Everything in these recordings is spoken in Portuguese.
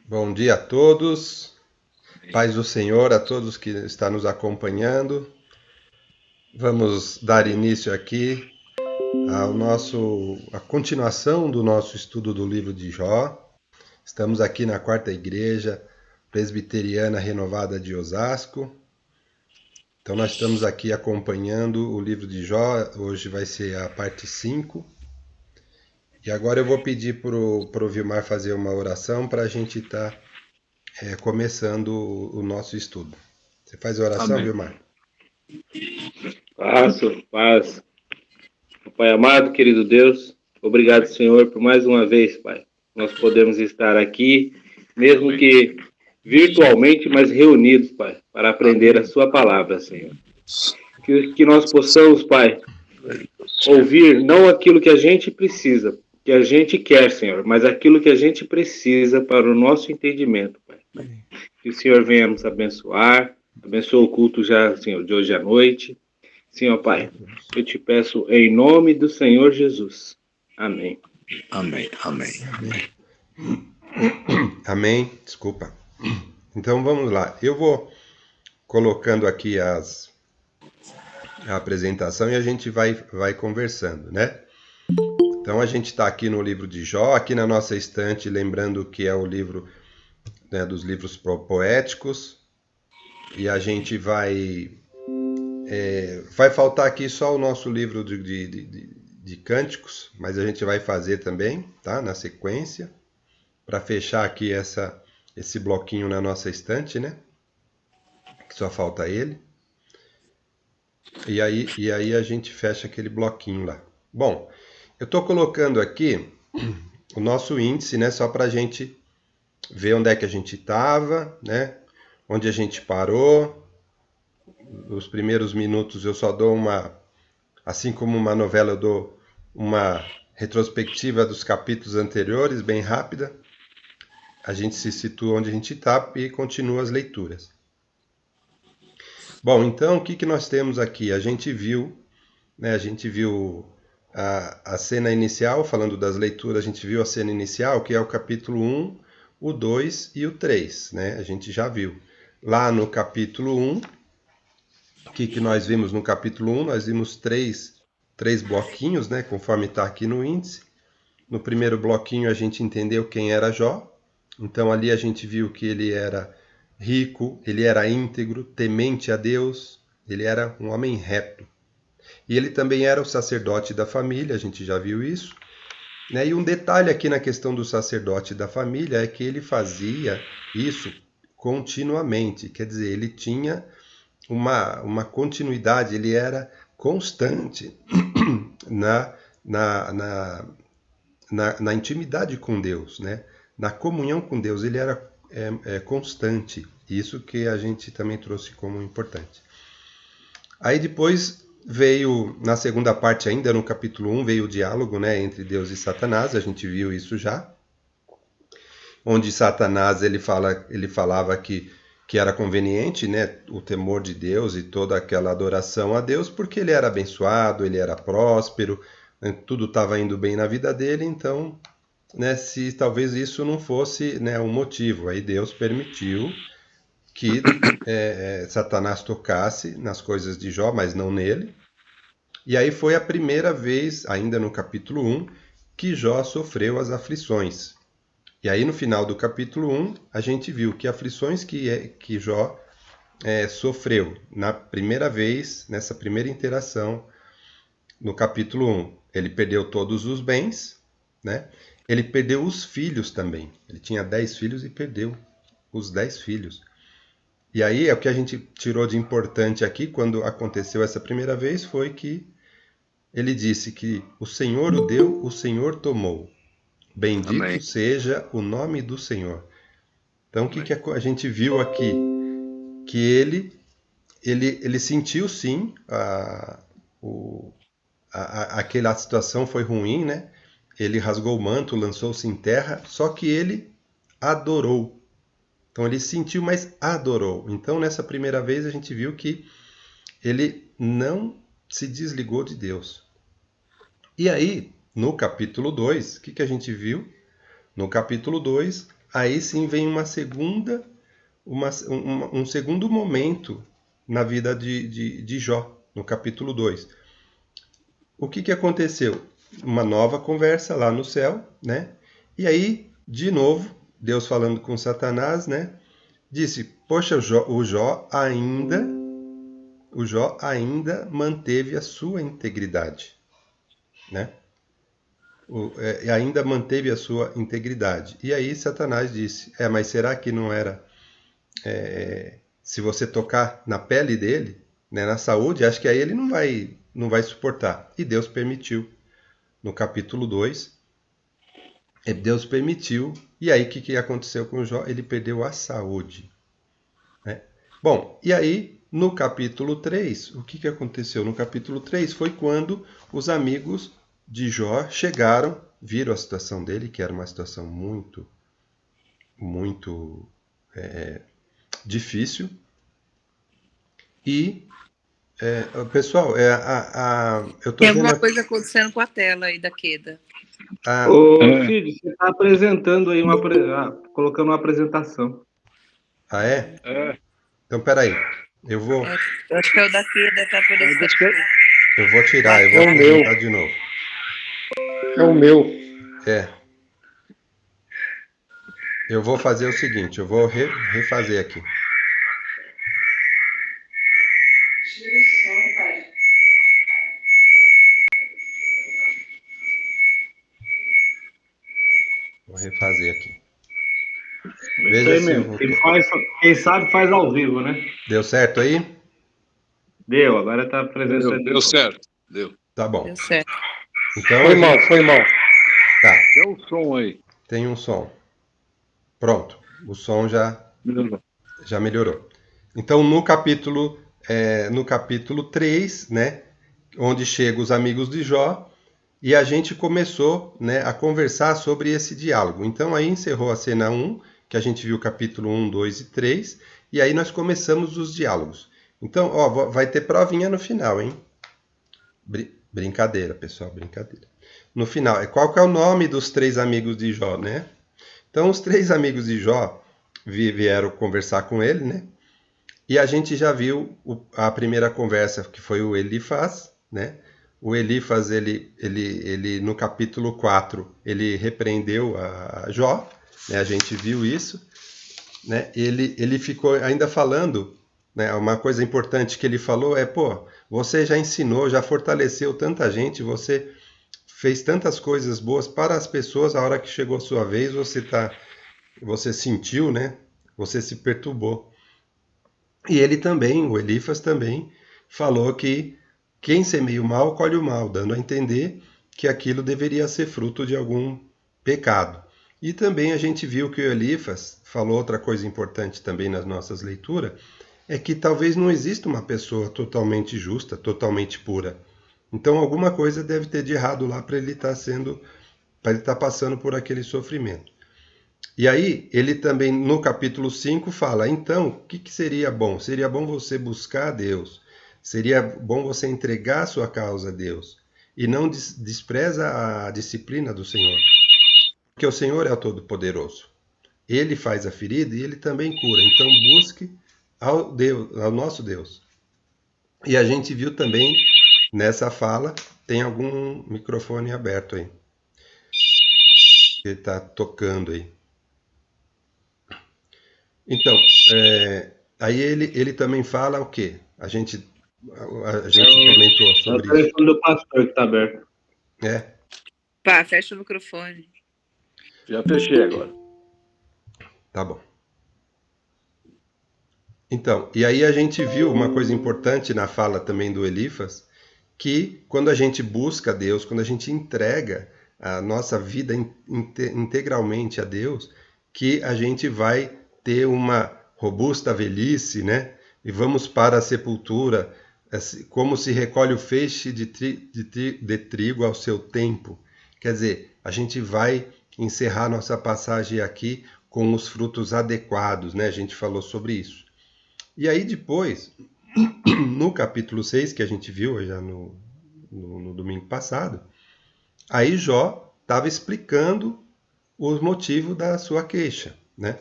Bom dia a todos, paz do Senhor a todos que estão nos acompanhando. Vamos dar início aqui a continuação do nosso estudo do livro de Jó. Estamos aqui na quarta igreja presbiteriana renovada de Osasco. Então nós estamos aqui acompanhando o livro de Jó. Hoje vai ser a parte 5. E agora eu vou pedir para o Vilmar fazer uma oração para a gente estar começando o nosso estudo. Você faz a oração, Amém. Vilmar? Faço, paz. Pai amado, querido Deus, obrigado, Senhor, por mais uma vez, Pai. Nós podemos estar aqui, mesmo que virtualmente, mas reunidos, Pai, para aprender a Sua palavra, Senhor. Que nós possamos, Pai, ouvir não aquilo que a gente precisa, que a gente quer, Senhor, mas aquilo que a gente precisa para o nosso entendimento, Pai. Que o Senhor venha nos abençoar, abençoe o culto já, Senhor, de hoje à noite. Senhor Pai, eu te peço em nome do Senhor Jesus. Amém. Amém, amém. Amém. Desculpa. Então vamos lá. Eu vou colocando aqui a apresentação e a gente vai conversando, né? Então a gente está aqui no livro de Jó, aqui na nossa estante, lembrando que é o livro, né, dos livros poéticos. E a gente vai faltar aqui só o nosso livro de cânticos, mas a gente vai fazer também, tá? Na sequência, para fechar aqui esse bloquinho na nossa estante, né? Que só falta ele. E aí a gente fecha aquele bloquinho lá. Bom, eu estou colocando aqui o nosso índice, né? Só para a gente ver onde é que a gente estava, né? Onde a gente parou. Nos primeiros minutos eu só dou assim como uma novela, eu dou uma retrospectiva dos capítulos anteriores, bem rápida. A gente se situa onde a gente está e continua as leituras. Bom, então o que nós temos aqui? A gente viu, né, a cena inicial, falando das leituras, a gente viu a cena inicial, que é o capítulo 1, o 2 e o 3, né? A gente já viu. Lá no capítulo 1, o que nós vimos no capítulo 1? Nós vimos três bloquinhos, né, conforme está aqui no índice. No primeiro bloquinho a gente entendeu quem era Jó. Então ali a gente viu que ele era rico, ele era íntegro, temente a Deus, ele era um homem reto. E ele também era o sacerdote da família, a gente já viu isso. Né? E um detalhe aqui na questão do sacerdote da família é que ele fazia isso continuamente, quer dizer, ele tinha uma continuidade, ele era constante na intimidade com Deus, né? Na comunhão com Deus, ele era constante. Isso que a gente também trouxe como importante. Aí depois veio, na segunda parte ainda, no capítulo 1, veio o diálogo, né, entre Deus e Satanás, a gente viu isso já. Onde Satanás ele falava que era conveniente, né, o temor de Deus e toda aquela adoração a Deus, porque ele era abençoado, ele era próspero, né, tudo estava indo bem na vida dele, então, né, se talvez isso não fosse, né, um motivo, aí Deus permitiu que Satanás tocasse nas coisas de Jó, mas não nele. E aí foi a primeira vez, ainda no capítulo 1, que Jó sofreu as aflições. E aí no final do capítulo 1, a gente viu que aflições que Jó sofreu na primeira vez, nessa primeira interação, no capítulo 1. Ele perdeu todos os bens, né? Ele perdeu os filhos também. Ele tinha 10 filhos e perdeu os 10 filhos. E aí, o que a gente tirou de importante aqui, quando aconteceu essa primeira vez, foi que ele disse que o Senhor o deu, o Senhor tomou. Bendito Amém. seja o nome do Senhor. Então, o que a gente viu aqui? Que ele sentiu sim, aquela situação foi ruim, né? Ele rasgou o manto, lançou-se em terra, só que ele adorou. Então ele sentiu, mas adorou. Então nessa primeira vez a gente viu que ele não se desligou de Deus. E aí, no capítulo 2, o que a gente viu? No capítulo 2, aí sim vem uma segunda, um segundo momento na vida de Jó, no capítulo 2. O que aconteceu? Uma nova conversa lá no céu, né? E aí, de novo, Deus falando com Satanás, né? Disse: poxa, o Jó ainda manteve a sua integridade, né? Ainda manteve a sua integridade. E aí Satanás disse: mas será que não era se você tocar na pele dele, né, na saúde, acho que aí ele não vai suportar. E Deus permitiu. No capítulo 2, Deus permitiu. E aí o que aconteceu com Jó? Ele perdeu a saúde, né? Bom, e aí no capítulo 3, o que aconteceu? No capítulo 3 foi quando os amigos de Jó chegaram, viram a situação dele, que era uma situação muito, muito difícil. E, pessoal, eu tô Tem vendo alguma coisa acontecendo com a tela aí da Queda. Ô, Cid, você está apresentando aí, colocando uma apresentação. Ah, é? Então, peraí. Eu vou Eu acho que é o da Queda, tá aparecendo. tirar, eu É vou o meu. apresentar de novo. É o meu. Eu vou fazer o seguinte, eu vou refazer aqui. Tira o som, pai. Vou refazer aqui. Isso Veja aí se mesmo. Quem sabe faz ao vivo, né? deu certo aí? Deu, agora está apresentando. Deu certo. Deu. Tá bom. Deu certo. Então, Foi mal. Tá, Deu um som aí. tem um som. Pronto, o som já melhorou. Então, no capítulo 3, né, onde chegam os amigos de Jó, e a gente começou, né, a conversar sobre esse diálogo. Então, aí encerrou a cena 1, que a gente viu o capítulo 1, 2 e 3, e aí nós começamos os diálogos. Então, ó, vai ter provinha no final, hein? Brincadeira, pessoal, brincadeira. No final, qual que é o nome dos 3 amigos de Jó, né? Então, os 3 amigos de Jó vieram conversar com ele, né? E a gente já viu a primeira conversa, que foi o Elifaz, né? O Elifaz, ele no capítulo 4, ele repreendeu a Jó, né? A gente viu isso, né? Ele ficou ainda falando, né? Uma coisa importante que ele falou é, você já ensinou, já fortaleceu tanta gente, você fez tantas coisas boas para as pessoas, a hora que chegou a sua vez, você sentiu, né? Você se perturbou. E ele também, o Elifas também, falou que quem semeia o mal, colhe o mal, dando a entender que aquilo deveria ser fruto de algum pecado. E também a gente viu que o Elifas falou outra coisa importante também nas nossas leituras, é que talvez não exista uma pessoa totalmente justa, totalmente pura. Então alguma coisa deve ter de errado lá para ele estar passando por aquele sofrimento. E aí, ele também, no capítulo 5, fala, então, o que seria bom? Seria bom você buscar a Deus. Seria bom você entregar a sua causa a Deus. E não despreza a disciplina do Senhor. Porque o Senhor é o Todo-Poderoso. Ele faz a ferida e ele também cura. Então, busque ao nosso Deus. E a gente viu também, nessa fala, tem algum microfone aberto aí. Ele está tocando aí. Então, aí ele também fala o quê? A gente comentou sobre É o isso. telefone do pastor que está aberto. Pá, fecha o microfone. Já fechei agora. Tá bom. Então, e aí a gente viu uma coisa importante na fala também do Elifas, que quando a gente busca Deus, quando a gente entrega a nossa vida integralmente a Deus, que a gente vai ter uma robusta velhice, né? E vamos para a sepultura, como se recolhe o feixe de trigo ao seu tempo. Quer dizer, a gente vai encerrar nossa passagem aqui com os frutos adequados, né? A gente falou sobre isso. E aí depois, no capítulo 6, que a gente viu já no domingo passado, aí Jó estava explicando os motivos da sua queixa, né?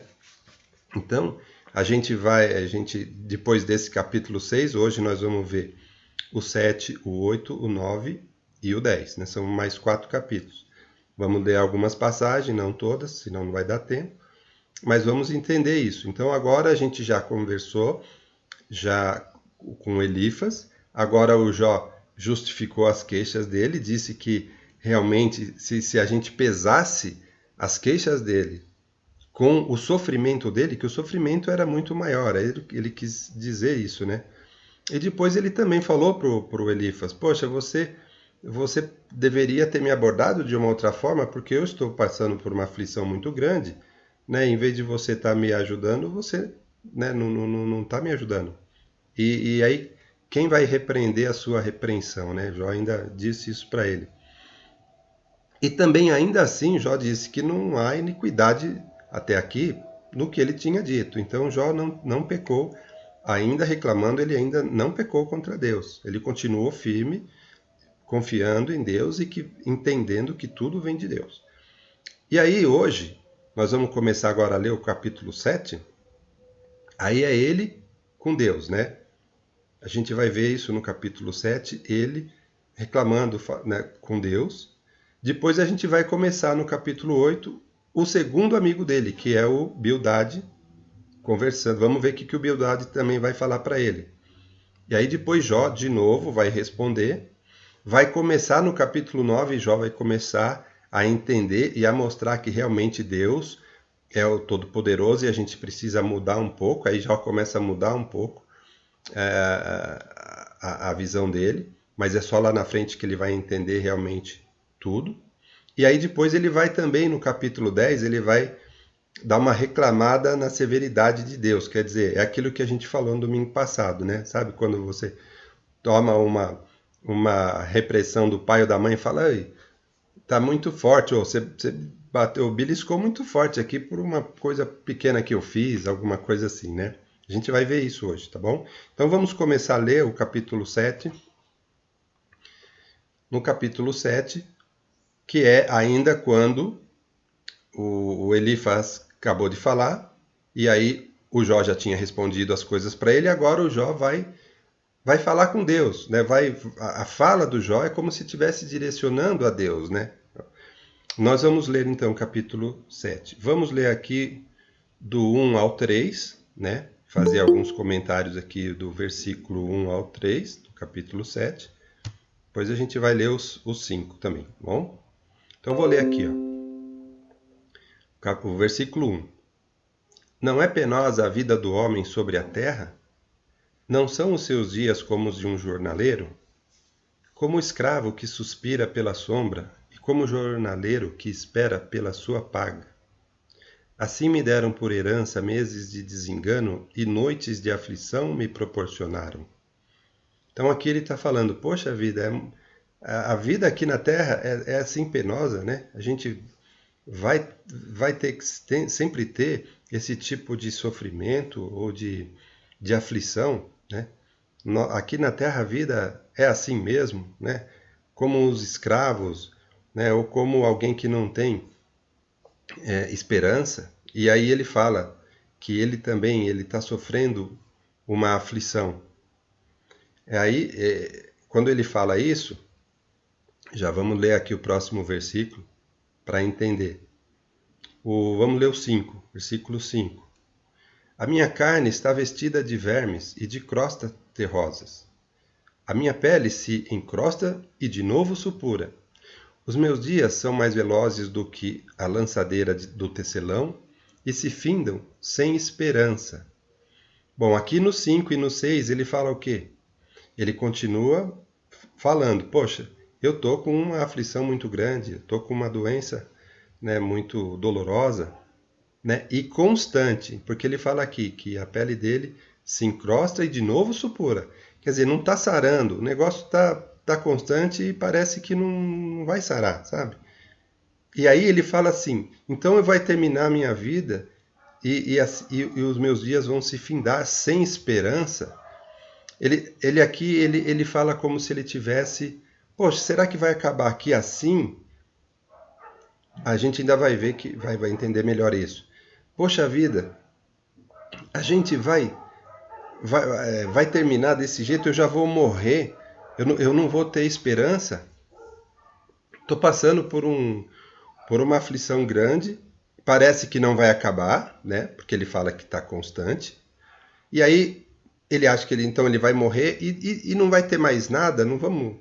Então, a gente depois desse capítulo 6, hoje nós vamos ver o 7, o 8, o 9 e o 10, né? São mais 4 capítulos. Vamos ler algumas passagens, não todas, senão não vai dar tempo, mas vamos entender isso. Então, agora a gente já conversou já com Elifas, agora o Jó justificou as queixas dele, disse que realmente, se a gente pesasse as queixas dele com o sofrimento dele, que o sofrimento era muito maior, ele quis dizer isso, né? E depois ele também falou pro Elifas, poxa, você deveria ter me abordado de uma outra forma, porque eu estou passando por uma aflição muito grande, né? Em vez de você estar me ajudando, você, né, não está me ajudando. E aí, quem vai repreender a sua repreensão, né? Jó ainda disse isso para ele. E também, ainda assim, Jó disse que não há iniquidade até aqui no que ele tinha dito. Então, Jó não pecou, ainda reclamando, ele ainda não pecou contra Deus. Ele continuou firme, confiando em Deus e entendendo que tudo vem de Deus. E aí, hoje, nós vamos começar agora a ler o capítulo 7. Aí é ele com Deus, né? A gente vai ver isso no capítulo 7, ele reclamando, né, com Deus. Depois a gente vai começar no capítulo 8, o segundo amigo dele, que é o Bildade, conversando. Vamos ver o que o Bildade também vai falar para ele. E aí depois Jó, de novo, vai responder. Vai começar no capítulo 9, Jó vai começar a entender e a mostrar que realmente Deus é o Todo-Poderoso e a gente precisa mudar um pouco. Aí Jó começa a mudar um pouco a visão dele, mas é só lá na frente que ele vai entender realmente tudo. E aí depois ele vai também, no capítulo 10, ele vai dar uma reclamada na severidade de Deus. Quer dizer, é aquilo que a gente falou no domingo passado, né? Sabe quando você toma uma repressão do pai ou da mãe e fala, ei, tá muito forte, ou você bateu, beliscou muito forte aqui por uma coisa pequena que eu fiz, alguma coisa assim, né? A gente vai ver isso hoje, tá bom? Então vamos começar a ler o capítulo 7. No capítulo 7, que é ainda quando o Elifas acabou de falar, e aí o Jó já tinha respondido as coisas para ele, agora o Jó vai falar com Deus, né? A fala do Jó é como se estivesse direcionando a Deus, né? Nós vamos ler então o capítulo 7. Vamos ler aqui do 1 ao 3, né? Fazer alguns comentários aqui do versículo 1 ao 3, do capítulo 7. Depois a gente vai ler os 5 também, tá bom? Então eu vou ler aqui, ó. O versículo 1. Não é penosa a vida do homem sobre a terra? Não são os seus dias como os de um jornaleiro? Como o escravo que suspira pela sombra, e como o jornaleiro que espera pela sua paga. Assim me deram por herança meses de desengano, e noites de aflição me proporcionaram. Então aqui ele está falando, poxa vida, a vida aqui na terra é assim penosa, né? A gente vai sempre ter esse tipo de sofrimento ou de aflição, né? Aqui na terra a vida é assim mesmo, né? Como os escravos, né? Ou como alguém que não tem esperança. E aí ele fala que ele também está sofrendo uma aflição. Aí, quando ele fala isso, já vamos ler aqui o próximo versículo para entender. Vamos ler o 5, versículo 5. A minha carne está vestida de vermes e de crostas terrosas. A minha pele se encrosta e de novo supura. Os meus dias são mais velozes do que a lançadeira do tecelão e se findam sem esperança. Bom, aqui no 5 e no 6 ele fala o quê? Ele continua falando, poxa, eu estou com uma aflição muito grande, eu estou com uma doença, né, muito dolorosa, né, e constante, porque ele fala aqui que a pele dele se encrosta e de novo supura. Quer dizer, não está sarando, o negócio está constante e parece que não vai sarar, sabe? E aí ele fala assim, então eu vou terminar a minha vida e os meus dias vão se findar sem esperança. Ele aqui, ele fala como se ele tivesse, poxa, será que vai acabar aqui assim? A gente ainda vai ver, que vai entender melhor isso. poxa vida, a gente vai terminar desse jeito, eu já vou morrer, eu não vou ter esperança. Estou passando por uma aflição grande, parece que não vai acabar, né? Porque ele fala que está constante. E aí ele acha que então ele vai morrer e não vai ter mais nada, não vamos.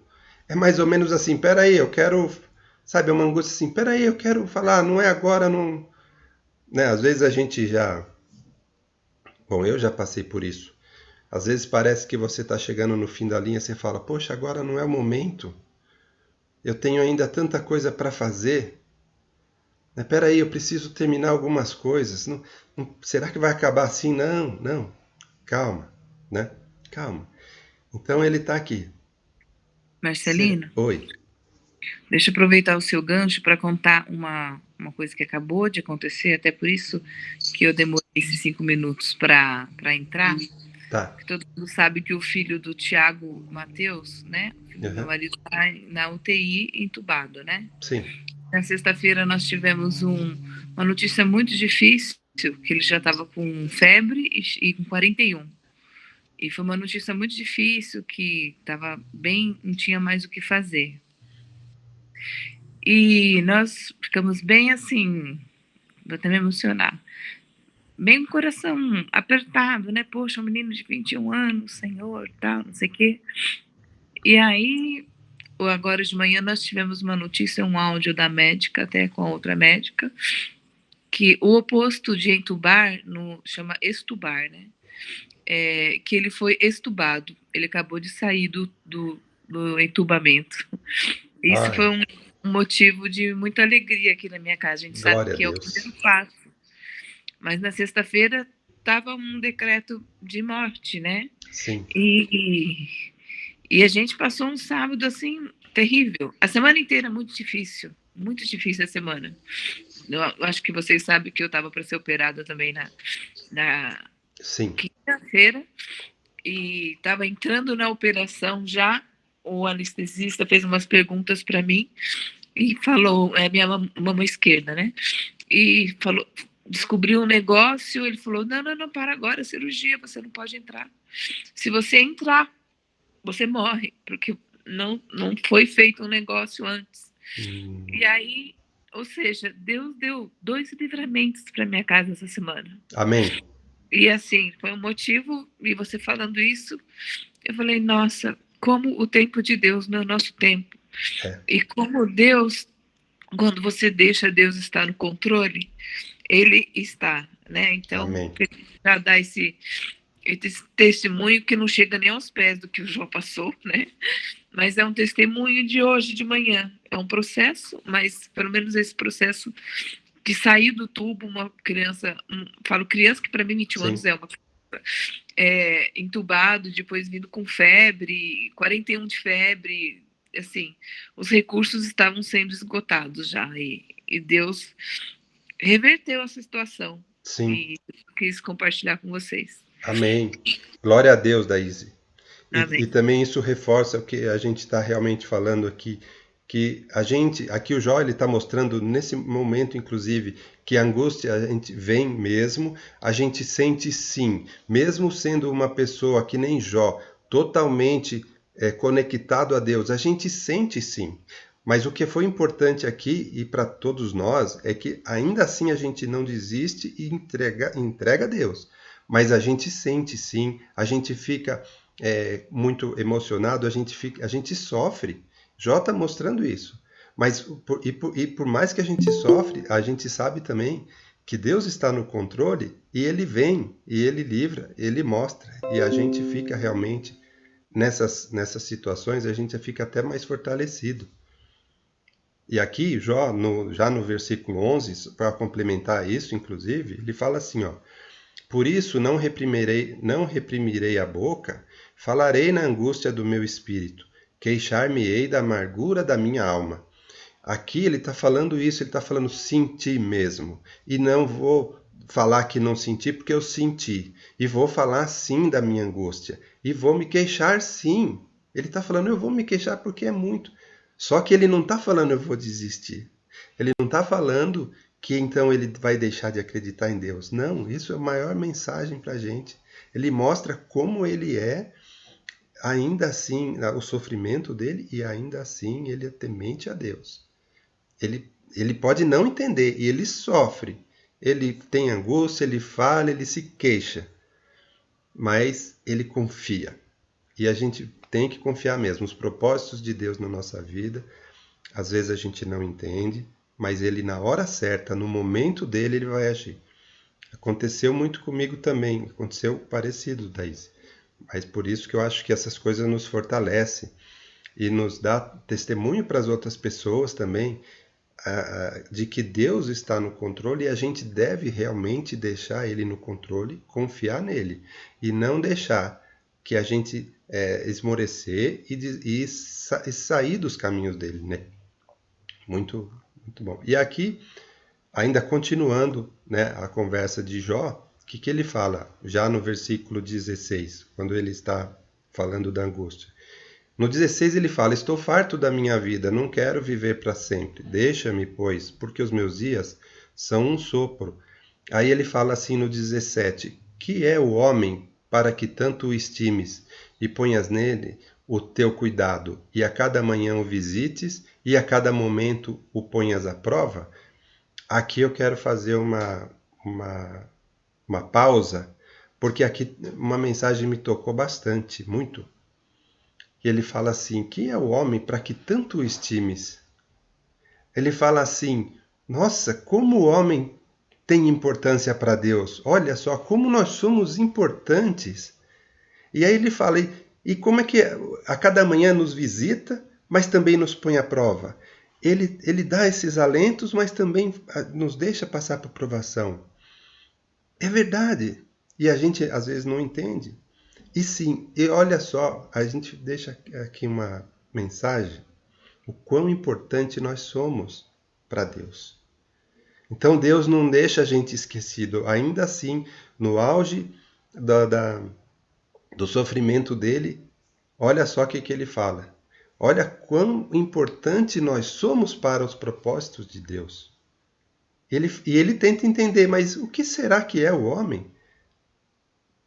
É mais ou menos assim, peraí, eu quero, sabe, é uma angústia assim, peraí, eu quero falar, não é agora, não. Né? Às vezes a gente já. Bom, eu já passei por isso. Às vezes parece que você está chegando no fim da linha, você fala, poxa, agora não é o momento. Eu tenho ainda tanta coisa para fazer. Peraí, eu preciso terminar algumas coisas. Será que vai acabar assim? Não, não. Calma, né? Calma. Então ele está aqui. Marcelino, Oi. deixa eu aproveitar o seu gancho para contar uma coisa que acabou de acontecer, até por isso que eu demorei esses 5 minutos para entrar. Tá. Porque todo mundo sabe que o filho do Tiago Mateus, né? O filho do meu marido está na UTI entubado, né? Sim. Na sexta-feira nós tivemos uma notícia muito difícil, que ele já estava com febre e com 41. E foi uma notícia muito difícil, que estava bem, não tinha mais o que fazer. E nós ficamos bem assim, vou até me emocionar, bem com o coração apertado, né? Poxa, um menino de 21 anos, Senhor, tal, não sei o quê. E aí, agora de manhã, nós tivemos uma notícia, um áudio da médica, até com a outra médica, que o oposto de entubar chama extubar, né? Que ele foi extubado. Ele acabou de sair do entubamento. Isso foi um motivo de muita alegria aqui na minha casa. A gente sabe que é o primeiro passo. Mas na sexta-feira estava um decreto de morte, né? Sim. E a gente passou um sábado assim terrível. A semana inteira muito difícil a semana. Eu acho que vocês sabem que eu estava para ser operada também na quinta-feira e estava entrando na operação já. O anestesista fez umas perguntas para mim e falou, minha mão esquerda, né? E falou, descobriu um negócio, ele falou, não, para agora, cirurgia, você não pode entrar. Se você entrar, você morre, porque não foi feito um negócio antes. E aí, ou seja, Deus deu 2 livramentos para minha casa essa semana. Amém. E assim, foi um motivo, e você falando isso, eu falei, nossa, como o tempo de Deus não é o nosso tempo. E como Deus, quando você deixa Deus estar no controle, Ele está, né? Então, já dá esse testemunho que não chega nem aos pés do que o João passou, né? Mas é um testemunho de hoje de manhã. É um processo, mas pelo menos esse processo de sair do tubo, uma criança, falo criança que para mim 21 anos é uma criança, entubado, depois vindo com febre, 41 de febre, assim, os recursos estavam sendo esgotados já, e Deus reverteu essa situação. Sim. E quis compartilhar com vocês. Amém. Glória a Deus, Daíse. Amém. E também isso reforça o que a gente está realmente falando aqui, que aqui o Jó está mostrando nesse momento, inclusive, que a angústia a gente vem mesmo, a gente sente sim, mesmo sendo uma pessoa que nem Jó, totalmente conectado a Deus, a gente sente sim. Mas o que foi importante aqui e para todos nós é que ainda assim a gente não desiste e entrega a Deus. Mas a gente sente sim, a gente fica muito emocionado, a gente sofre. Jó está mostrando isso. Mas por mais que a gente sofre, a gente sabe também que Deus está no controle e Ele vem, e Ele livra, Ele mostra. E a gente fica realmente, nessas situações, a gente fica até mais fortalecido. E aqui, Jó, já no versículo 11, para complementar isso, inclusive, ele fala assim, ó, por isso não reprimirei a boca, falarei na angústia do meu espírito, queixar-me-ei da amargura da minha alma. Aqui ele está falando isso, ele está falando senti mesmo. E não vou falar que não senti porque eu senti. E vou falar sim da minha angústia. E vou me queixar sim. Ele está falando eu vou me queixar porque é muito. Só que ele não está falando eu vou desistir. Ele não está falando que então ele vai deixar de acreditar em Deus. Não, isso é a maior mensagem para a gente. Ele mostra como ele é, ainda assim, o sofrimento dele, e ainda assim ele é temente a Deus. Ele pode não entender, e ele sofre. Ele tem angústia, ele fala, ele se queixa. Mas ele confia. E a gente tem que confiar mesmo. Os propósitos de Deus na nossa vida, às vezes a gente não entende, mas ele na hora certa, no momento dele, ele vai agir. Aconteceu muito comigo também, aconteceu parecido, Daís. Mas por isso que eu acho que essas coisas nos fortalecem e nos dá testemunho para as outras pessoas também, de que Deus está no controle, e a gente deve realmente deixar ele no controle, confiar nele, e não deixar que a gente esmorecer e sair dos caminhos dele, né? Muito, muito bom. E aqui, ainda continuando, né, a conversa de Jó, o que ele fala já no versículo 16, quando ele está falando da angústia? No 16 ele fala: estou farto da minha vida, não quero viver para sempre. Deixa-me, pois, porque os meus dias são um sopro. Aí ele fala assim no 17: que é o homem para que tanto o estimes e ponhas nele o teu cuidado, e a cada manhã o visites, e a cada momento o ponhas à prova? Aqui eu quero fazer uma pausa, porque aqui uma mensagem me tocou bastante, muito. E ele fala assim: quem é o homem para que tanto o estimes? Ele fala assim: nossa, como o homem tem importância para Deus. Olha só como nós somos importantes. E aí ele fala: e como é que a cada manhã nos visita, mas também nos põe à prova? Ele dá esses alentos, mas também nos deixa passar por provação. É verdade. E a gente às vezes não entende. E sim, e olha só, a gente deixa aqui uma mensagem, o quão importante nós somos para Deus. Então Deus não deixa a gente esquecido, ainda assim, no auge do sofrimento dele, olha só o que ele fala. Olha quão importante nós somos para os propósitos de Deus. E ele tenta entender, mas o que será que é o homem?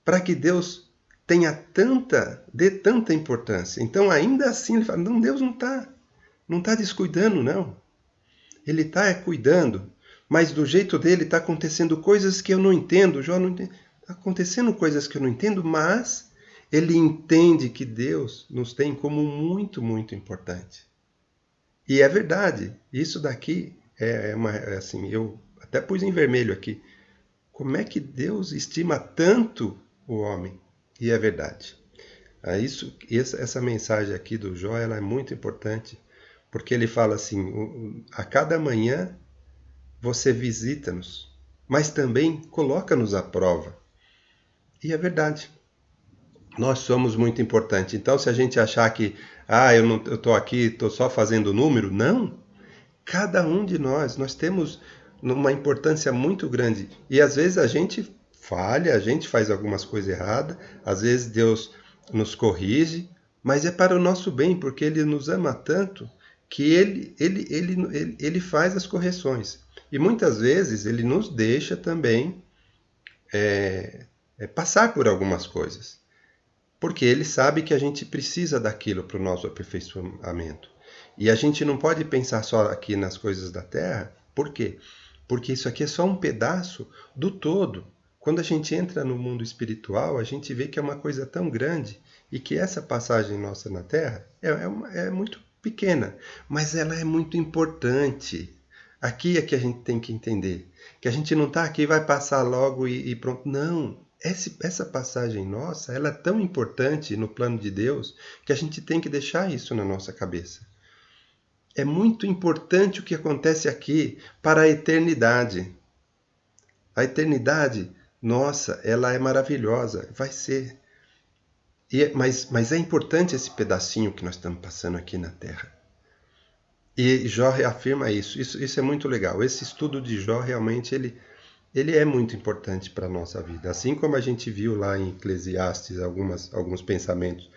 Para que Deus dê tanta importância. Então, ainda assim, ele fala: não, Deus não está descuidando, não. Ele está cuidando, mas do jeito dele está acontecendo coisas que eu não entendo. Jó não entende. Está acontecendo coisas que eu não entendo, mas ele entende que Deus nos tem como muito, muito importante. E é verdade. Isso daqui assim, eu até pus em vermelho aqui. Como é que Deus estima tanto o homem? E é verdade. Essa mensagem aqui do Jó, ela é muito importante, porque ele fala assim: a cada manhã você visita-nos, mas também coloca-nos à prova. E é verdade. Nós somos muito importantes. Então, se a gente achar que eu estou aqui, estou só fazendo número, não. Cada um de nós temos uma importância muito grande. E às vezes a gente falha, a gente faz algumas coisas erradas, às vezes Deus nos corrige, mas é para o nosso bem, porque Ele nos ama tanto que Ele faz as correções. E muitas vezes Ele nos deixa também passar por algumas coisas, porque Ele sabe que a gente precisa daquilo para o nosso aperfeiçoamento. E a gente não pode pensar só aqui nas coisas da terra. Por quê? Porque isso aqui é só um pedaço do todo. Quando a gente entra no mundo espiritual, a gente vê que é uma coisa tão grande e que essa passagem nossa na Terra é muito pequena, mas ela é muito importante. Aqui é que a gente tem que entender, que a gente não está aqui e vai passar logo e pronto. Não, essa passagem nossa, ela é tão importante no plano de Deus que a gente tem que deixar isso na nossa cabeça. É muito importante o que acontece aqui para a eternidade. A eternidade, nossa, ela é maravilhosa, vai ser. Mas é importante esse pedacinho que nós estamos passando aqui na Terra. E Jó reafirma isso. Isso é muito legal. Esse estudo de Jó, realmente, ele é muito importante para a nossa vida. Assim como a gente viu lá em Eclesiastes alguns pensamentos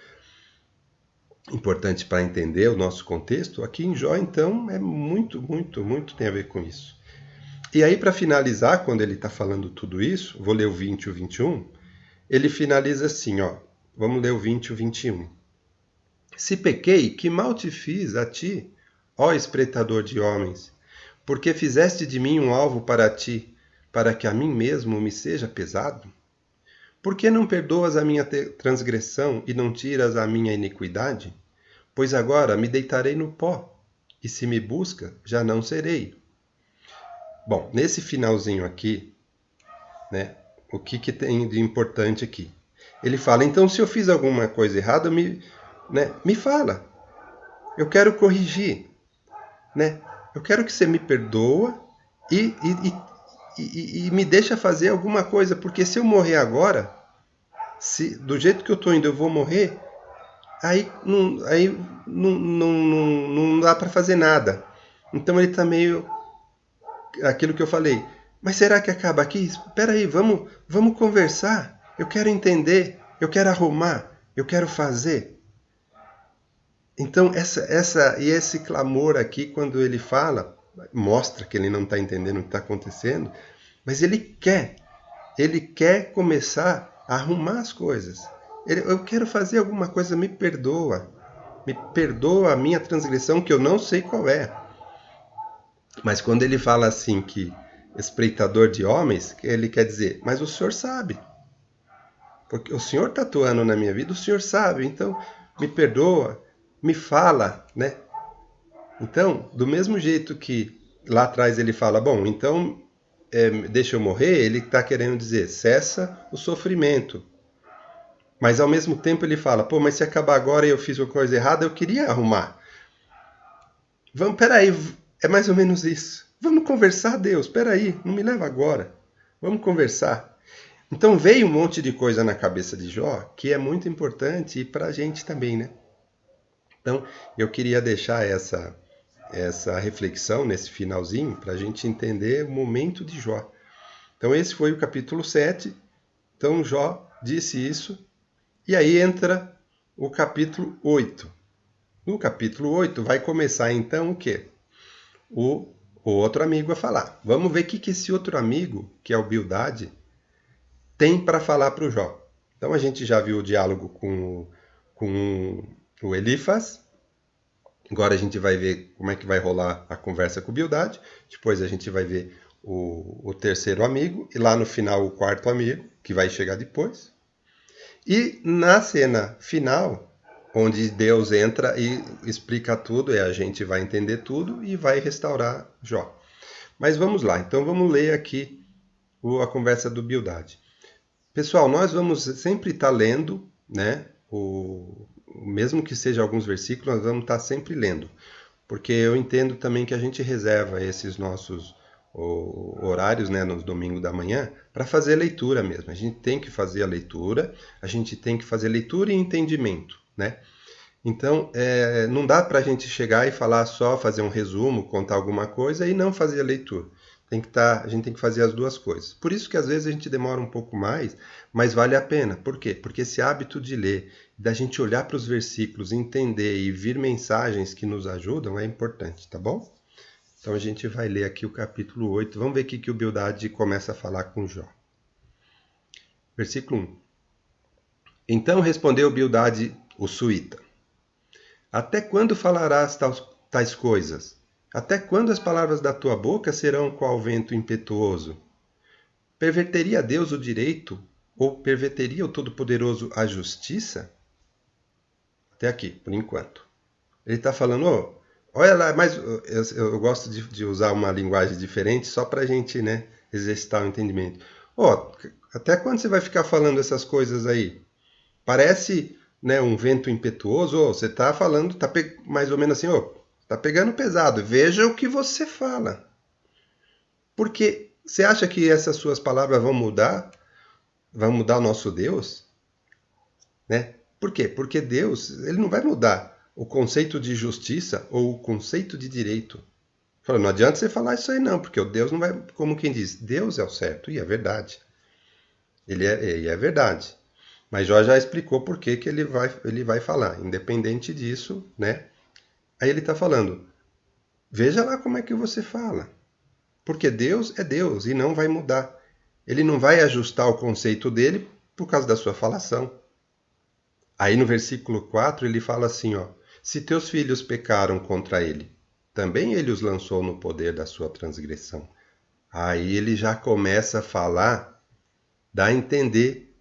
importantes para entender o nosso contexto, aqui em Jó, então, é muito, muito, muito tem a ver com isso. E aí, para finalizar, quando ele está falando tudo isso, vou ler o 20 e o 21, ele finaliza assim, ó. Vamos ler o 20 e o 21. Se pequei, que mal te fiz a ti, ó espreitador de homens, porque fizeste de mim um alvo para ti, para que a mim mesmo me seja pesado? Por que não perdoas a minha transgressão e não tiras a minha iniquidade? Pois agora me deitarei no pó, e se me busca, já não serei. Bom, nesse finalzinho aqui, né, o que tem de importante aqui? Ele fala, então se eu fiz alguma coisa errada, me fala. Eu quero corrigir. Né? Eu quero que você me perdoa e me deixa fazer alguma coisa, porque se eu morrer agora, se do jeito que eu estou indo eu vou morrer, aí não dá para fazer nada. Então ele está meio aquilo que eu falei. Mas será que acaba aqui? Espera aí, vamos conversar. Eu quero entender, eu quero arrumar, eu quero fazer. Então, esse clamor aqui, quando ele fala, mostra que ele não está entendendo o que está acontecendo, mas ele quer começar a arrumar as coisas. Eu quero fazer alguma coisa, me perdoa a minha transgressão, que eu não sei qual é. Mas quando ele fala assim que espreitador de homens, ele quer dizer, mas o Senhor sabe, porque o Senhor está atuando na minha vida, o Senhor sabe, então me perdoa, me fala, né? Então, do mesmo jeito que lá atrás ele fala, bom, então deixa eu morrer, ele está querendo dizer, cessa o sofrimento. Mas ao mesmo tempo ele fala, pô, mas se acabar agora e eu fiz uma coisa errada, eu queria arrumar. Peraí, é mais ou menos isso. Vamos conversar, Deus, peraí, não me leva agora. Vamos conversar. Então veio um monte de coisa na cabeça de Jó, que é muito importante e para a gente também, né? Então, eu queria deixar essa reflexão nesse finalzinho para a gente entender o momento de Jó. Então, esse foi o capítulo 7. Então, Jó disse isso. E aí entra o capítulo 8. No capítulo 8 vai começar então o quê? O outro amigo a falar. Vamos ver o que esse outro amigo, que é o Bildade, tem para falar para o Jó. Então, a gente já viu o diálogo com o Elifaz. Agora a gente vai ver como é que vai rolar a conversa com o Bildade. Depois a gente vai ver o terceiro amigo. E lá no final o quarto amigo, que vai chegar depois. E na cena final, onde Deus entra e explica tudo, a gente vai entender tudo e vai restaurar Jó. Mas vamos lá, então vamos ler aqui a conversa do Bildade. Pessoal, nós vamos sempre estar lendo, né, mesmo que seja alguns versículos, nós vamos estar sempre lendo, porque eu entendo também que a gente reserva esses nossos horários, né, nos domingos da manhã, para fazer leitura mesmo. A gente tem que fazer a leitura, a gente tem que fazer leitura e entendimento, né? Então, não dá para a gente chegar e falar só, fazer um resumo, contar alguma coisa e não fazer a leitura. A gente tem que fazer as duas coisas. Por isso que às vezes a gente demora um pouco mais, mas vale a pena. Por quê? Porque esse hábito de ler, da gente olhar para os versículos, entender e vir mensagens que nos ajudam é importante, tá bom? Então a gente vai ler aqui o capítulo 8. Vamos ver o que o Bildade começa a falar com Jó. Versículo 1. Então respondeu Bildade, o suíta: até quando falarás tais coisas? Até quando as palavras da tua boca serão qual vento impetuoso? Perverteria Deus o direito? Ou perverteria o Todo-Poderoso a justiça? Até aqui, por enquanto. Ele está falando, olha lá, mas eu gosto de usar uma linguagem diferente só para a gente, né, exercitar o entendimento. Até quando você vai ficar falando essas coisas aí? Parece, né, um vento impetuoso. Você está falando, mais ou menos assim, está pegando pesado. Veja o que você fala. Porque você acha que essas suas palavras vão mudar o nosso Deus? Né? Por quê? Porque Deus, ele não vai mudar o conceito de justiça ou o conceito de direito. Não adianta você falar isso aí não, porque o Deus não vai, como quem diz, Deus é o certo, e é verdade. Ele é verdade. Mas Jó já explicou por que ele vai falar. Independente disso, né? Aí ele está falando, veja lá como é que você fala. Porque Deus é Deus e não vai mudar. Ele não vai ajustar o conceito dele por causa da sua falação. Aí no versículo 4 ele fala assim, ó, se teus filhos pecaram contra ele, também ele os lançou no poder da sua transgressão. Aí ele já começa a falar, dá a entender,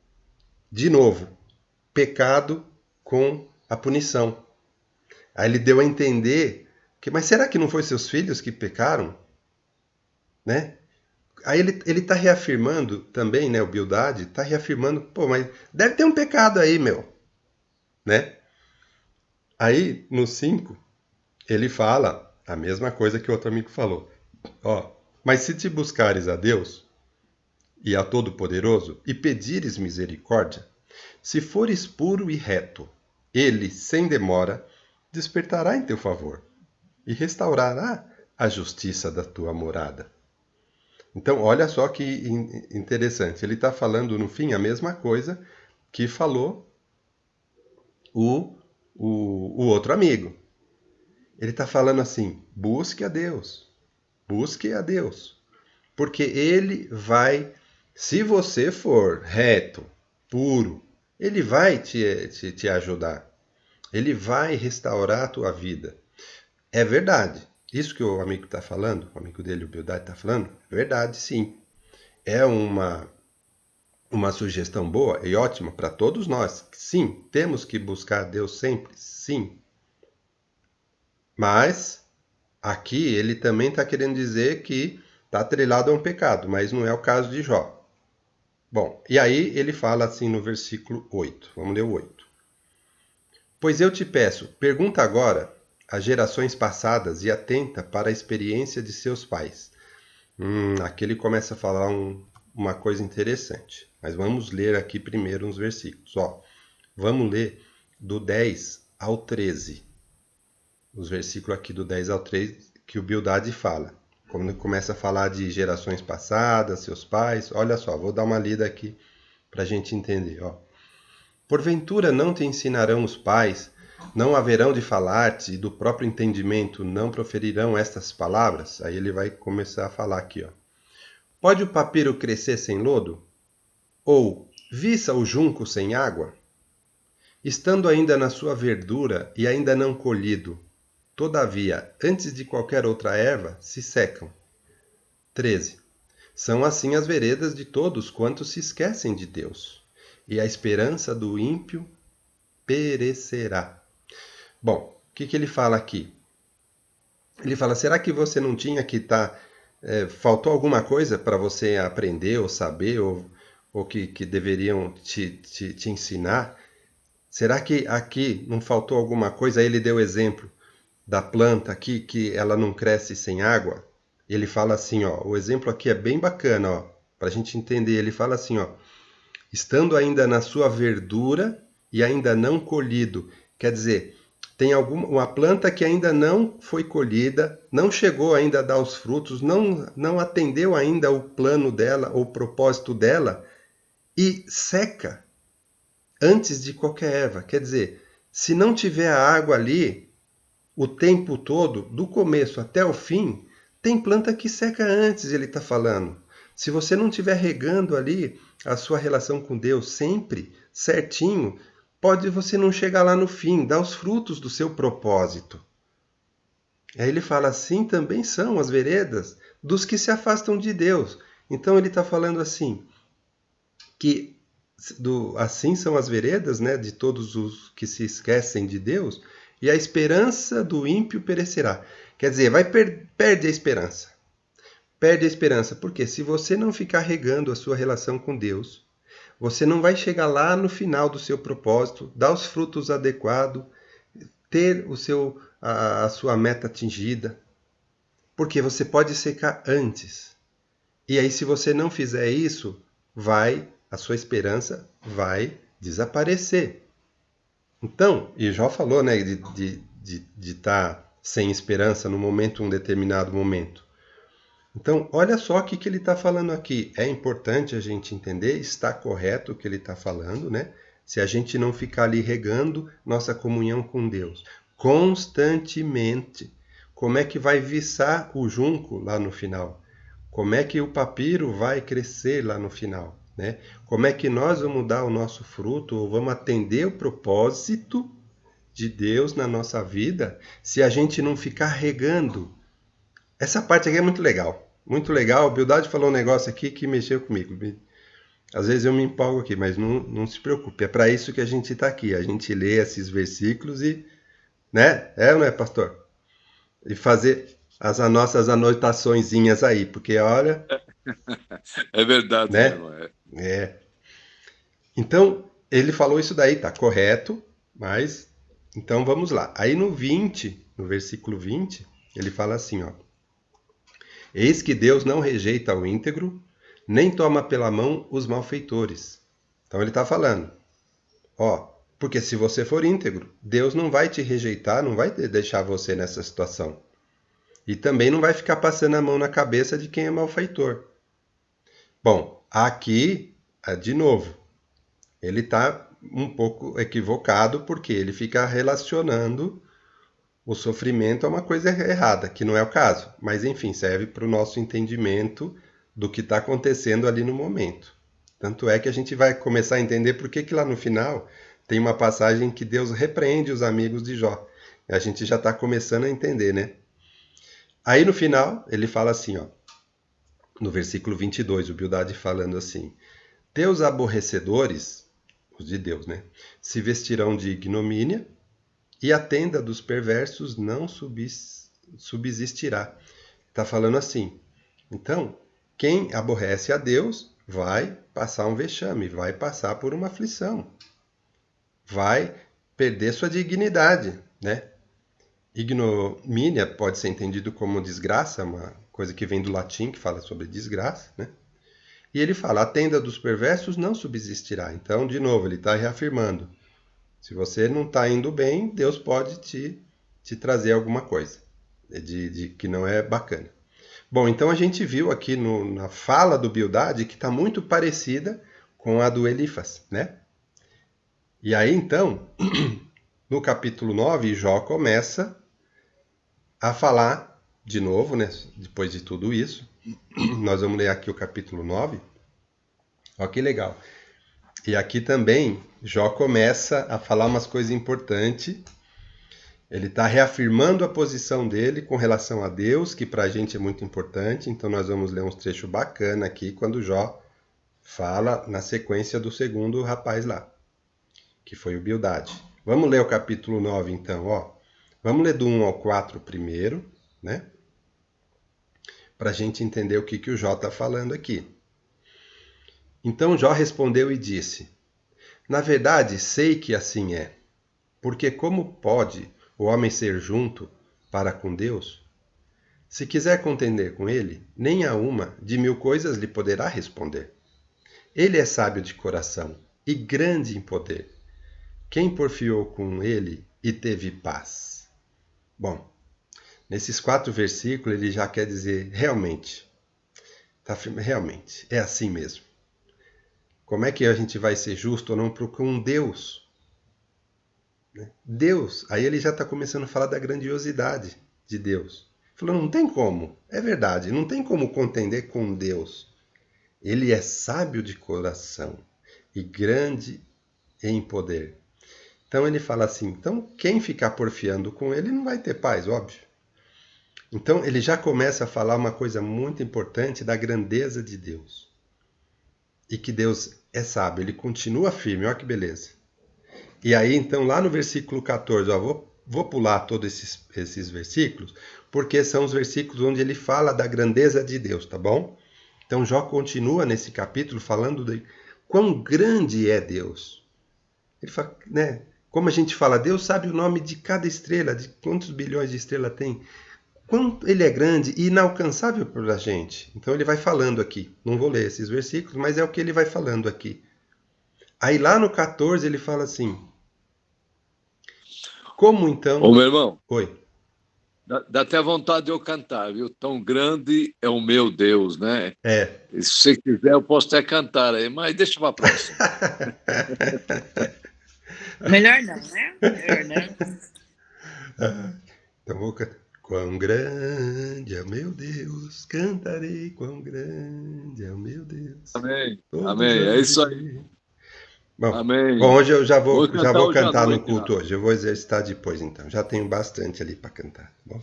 de novo, pecado com a punição. Aí ele deu a entender que, mas será que não foi seus filhos que pecaram? Né? Aí ele está reafirmando também, né, o Bildad, está reafirmando, pô, mas deve ter um pecado aí, meu. Né? Aí, no 5, ele fala a mesma coisa que o outro amigo falou. Ó, mas se te buscares a Deus e a Todo-Poderoso e pedires misericórdia, se fores puro e reto, ele, sem demora, despertará em teu favor e restaurará a justiça da tua morada. Então, olha só que interessante. Ele está falando, no fim, a mesma coisa que falou o outro amigo. Ele está falando assim, busque a Deus, porque ele vai, se você for reto, puro, ele vai te ajudar, ele vai restaurar a tua vida. É verdade, isso que o amigo está falando, o amigo dele, o Bildad, está falando, é verdade, sim. É uma sugestão boa e ótima para todos nós. Sim, temos que buscar Deus sempre, sim. Mas aqui ele também está querendo dizer que está atrelado a um pecado, mas não é o caso de Jó. Bom, e aí ele fala assim no versículo 8. Vamos ler o 8. Pois eu te peço, pergunta agora às gerações passadas e atenta para a experiência de seus pais. Aqui ele começa a falar uma coisa interessante. Mas vamos ler aqui primeiro uns versículos. Ó, vamos ler do 10 ao 13. Os versículos aqui do 10 ao 13 que o Bildad fala. Quando começa a falar de gerações passadas, seus pais. Olha só, vou dar uma lida aqui para a gente entender. Ó. Porventura não te ensinarão os pais, não haverão de falar-te e do próprio entendimento não proferirão estas palavras? Aí ele vai começar a falar aqui. Ó. Pode o papiro crescer sem lodo? Ou viça o junco sem água? Estando ainda na sua verdura e ainda não colhido, todavia, antes de qualquer outra erva, se secam. 13. São assim as veredas de todos quantos se esquecem de Deus, e a esperança do ímpio perecerá. Bom, o que ele fala aqui? Ele fala, será que você não tinha que estar... faltou alguma coisa para você aprender ou saber, ou que deveriam te ensinar? Será que aqui não faltou alguma coisa? Aí ele deu exemplo da planta aqui, que ela não cresce sem água. Ele fala assim, ó, o exemplo aqui é bem bacana, ó, para a gente entender. Ele fala assim, ó, estando ainda na sua verdura e ainda não colhido. Quer dizer, tem uma planta que ainda não foi colhida, não chegou ainda a dar os frutos, não atendeu ainda o plano dela, o propósito dela, e seca antes de qualquer erva. Quer dizer, se não tiver a água ali, o tempo todo, do começo até o fim, tem planta que seca antes, ele está falando. Se você não estiver regando ali a sua relação com Deus sempre, certinho, pode você não chegar lá no fim, dar os frutos do seu propósito. Aí ele fala, assim também são as veredas dos que se afastam de Deus. Então ele está falando assim, que assim são as veredas, né, de todos os que se esquecem de Deus, e a esperança do ímpio perecerá. Quer dizer, perde a esperança. Perde a esperança, porque se você não ficar regando a sua relação com Deus, você não vai chegar lá no final do seu propósito, dar os frutos adequados, ter a sua meta atingida, porque você pode secar antes. E aí, se você não fizer isso, a sua esperança vai desaparecer. Então, e Jó falou, né, de estar sem esperança num determinado momento. Então, olha só o que ele está falando aqui. É importante a gente entender, está correto o que ele está falando, né? Se a gente não ficar ali regando nossa comunhão com Deus constantemente, como é que vai viçar o junco lá no final? Como é que o papiro vai crescer lá no final, né? Como é que nós vamos dar o nosso fruto, ou vamos atender o propósito de Deus na nossa vida, se a gente não ficar regando. Essa parte aqui é muito legal. Muito legal. O Bildade falou um negócio aqui que mexeu comigo. Às vezes eu me empolgo aqui, mas não se preocupe. É para isso que a gente está aqui. A gente lê esses versículos e... né? É ou não é, pastor? E fazer as nossas anotaçõezinhas aí, porque olha... É verdade, né? meu irmão. É. Então, ele falou isso daí, tá correto, mas... Então, vamos lá. Aí no 20, no versículo 20, ele fala assim, ó. Eis que Deus não rejeita o íntegro, nem toma pela mão os malfeitores. Então, ele está falando, ó, porque se você for íntegro, Deus não vai te rejeitar, não vai deixar você nessa situação. E também não vai ficar passando a mão na cabeça de quem é malfeitor. Bom, aqui, de novo, ele está um pouco equivocado porque ele fica relacionando o sofrimento a uma coisa errada, que não é o caso. Mas, enfim, serve para o nosso entendimento do que está acontecendo ali no momento. Tanto é que a gente vai começar a entender por que lá no final tem uma passagem que Deus repreende os amigos de Jó. A gente já está começando a entender, né? Aí no final, ele fala assim, ó, no versículo 22, o Bildade falando assim, teus aborrecedores, os de Deus, né, se vestirão de ignomínia e a tenda dos perversos não subsistirá. Está falando assim, então, quem aborrece a Deus vai passar um vexame, vai passar por uma aflição, vai perder sua dignidade, né? Ignomínia pode ser entendido como desgraça, uma coisa que vem do latim, que fala sobre desgraça, né? E ele fala, a tenda dos perversos não subsistirá. Então, de novo, ele está reafirmando. Se você não está indo bem, Deus pode te trazer alguma coisa de que não é bacana. Bom, então a gente viu aqui na fala do Bildade que está muito parecida com a do Elifas, né? E aí, então, no capítulo 9, Jó começa a falar de novo, né? Depois de tudo isso. Nós vamos ler aqui o capítulo 9. Olha que legal. E aqui também, Jó começa a falar umas coisas importantes. Ele está reafirmando a posição dele com relação a Deus, que para a gente é muito importante. Então nós vamos ler uns trechos bacanas aqui, quando Jó fala na sequência do segundo rapaz lá, que foi o Bildade. Vamos ler o capítulo 9 então, ó. Vamos ler do 1 ao 4 primeiro, né? Para a gente entender o que o Jó está falando aqui. Então Jó respondeu e disse, na verdade sei que assim é, porque como pode o homem ser junto para com Deus? Se quiser contender com ele, nem a uma de 1000 coisas lhe poderá responder. Ele é sábio de coração e grande em poder. Quem porfiou com ele e teve paz? Bom, nesses 4 versículos ele já quer dizer realmente, realmente, é assim mesmo. Como é que a gente vai ser justo ou não com um Deus? Deus, aí ele já está começando a falar da grandiosidade de Deus. Falando, não tem como, é verdade, não tem como contender com Deus. Ele é sábio de coração e grande em poder. Então ele fala assim, então quem ficar porfiando com ele não vai ter paz, óbvio. Então ele já começa a falar uma coisa muito importante da grandeza de Deus. E que Deus é sábio, ele continua firme, olha que beleza. E aí então lá no versículo 14, ó, vou pular todos esses versículos, porque são os versículos onde ele fala da grandeza de Deus, tá bom? Então Jó continua nesse capítulo falando de quão grande é Deus. Ele fala, né? Como a gente fala, Deus sabe o nome de cada estrela, de quantos bilhões de estrelas tem. Quanto ele é grande e inalcançável para a gente. Então ele vai falando aqui. Não vou ler esses versículos, mas é o que ele vai falando aqui. Aí lá no 14 ele fala assim. Como então... Ô, meu irmão. Oi. Dá até vontade de eu cantar, viu? Tão grande é o meu Deus, né? É. E se você quiser, eu posso até cantar aí, mas deixa para a próxima. Melhor não, né? Melhor não. Então vou Quão grande é o meu Deus, cantarei, quão grande é o meu Deus. Amém. Todos Amém. hão É de isso aí. ver. Bom, Amém. hoje eu já Vou vou cantar hoje à cantar no noite lá. culto hoje. Eu vou exercitar depois, então. Já tenho bastante ali para cantar, tá bom?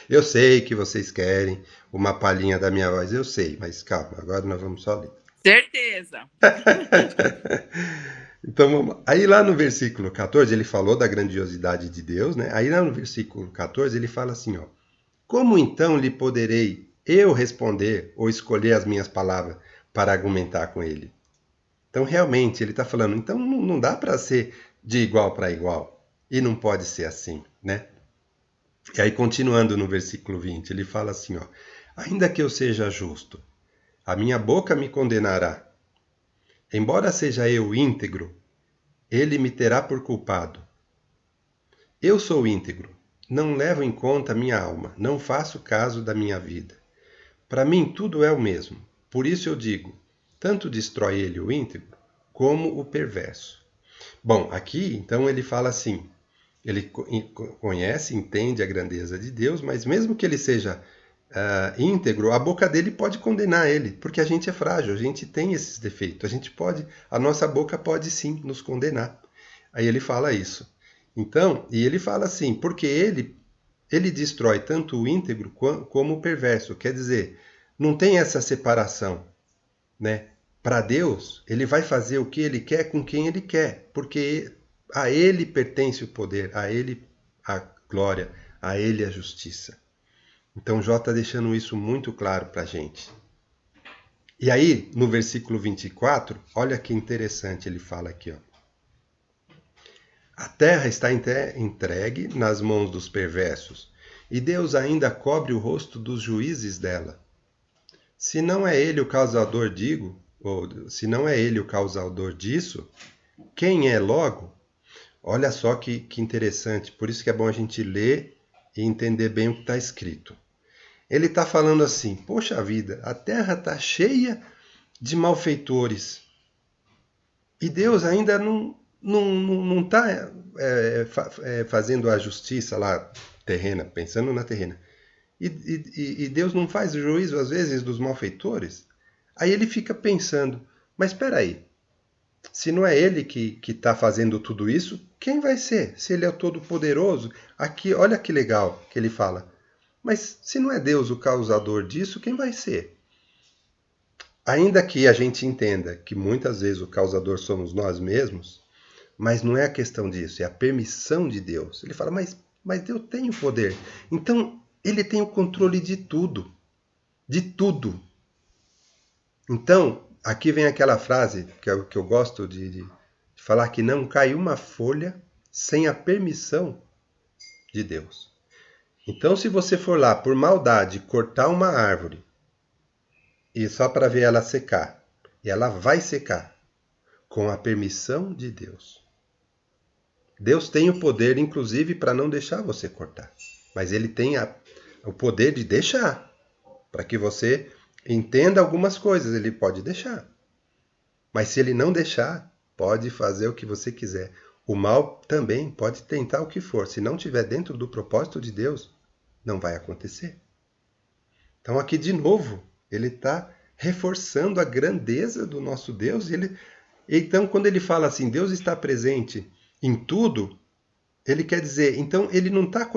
Eu sei que vocês querem uma palhinha da minha voz, eu sei, mas calma, agora nós vamos só ler. Certeza. Então, aí lá no versículo 14, ele falou da grandiosidade de Deus, né? Aí lá no versículo 14, ele fala assim, ó. Como então lhe poderei eu responder ou escolher as minhas palavras para argumentar com ele? Então, realmente, ele está falando, então não dá para ser de igual para igual. E não pode ser assim, né? E aí, continuando no versículo 20, ele fala assim, ó. Ainda que eu seja justo, a minha boca me condenará. Embora seja eu íntegro, ele me terá por culpado. Eu sou íntegro, não levo em conta minha alma, não faço caso da minha vida. Para mim tudo é o mesmo. Por isso eu digo, tanto destrói ele o íntegro, como o perverso. Bom, aqui então ele fala assim, ele conhece, entende a grandeza de Deus, mas mesmo que ele seja íntegro, a boca dele pode condenar ele, porque a gente é frágil, a gente tem esses defeitos, a nossa boca pode sim nos condenar. Aí ele fala isso. Então, e ele fala assim, porque ele destrói tanto o íntegro como o perverso. Quer dizer, não tem essa separação, né? Para Deus, ele vai fazer o que ele quer com quem ele quer, porque a ele pertence o poder, a ele a glória, a ele a justiça. Então Jó está deixando isso muito claro para a gente. E aí, no versículo 24, olha que interessante ele fala aqui, ó. A terra está entregue nas mãos dos perversos, e Deus ainda cobre o rosto dos juízes dela. Se não é ele o causador, se não é ele o causador disso, quem é logo? Olha só que interessante, por isso que é bom a gente ler e entender bem o que está escrito. Ele está falando assim, poxa vida, a terra está cheia de malfeitores, e Deus ainda não está fazendo a justiça lá terrena, pensando na terrena. E Deus não faz juízo, às vezes, dos malfeitores? Aí ele fica pensando, mas espera aí, se não é ele que está fazendo tudo isso, quem vai ser? Se ele é o Todo-Poderoso? Aqui, olha que legal que ele fala. Mas se não é Deus o causador disso, quem vai ser? Ainda que a gente entenda que muitas vezes o causador somos nós mesmos, mas não é a questão disso, é a permissão de Deus. Ele fala, mas Deus tem o poder. Então, ele tem o controle de tudo. De tudo. Então, aqui vem aquela frase que eu gosto de falar, que não cai uma folha sem a permissão de Deus. Então, se você for lá, por maldade, cortar uma árvore, e só para ver ela secar, e ela vai secar, com a permissão de Deus. Deus tem o poder, inclusive, para não deixar você cortar. Mas ele tem o poder de deixar, para que você entenda algumas coisas, ele pode deixar. Mas se ele não deixar, pode fazer o que você quiser. O mal também pode tentar o que for. Se não estiver dentro do propósito de Deus, não vai acontecer. Então aqui de novo, ele está reforçando a grandeza do nosso Deus. Então quando ele fala assim, Deus está presente em tudo, ele quer dizer, então ele não está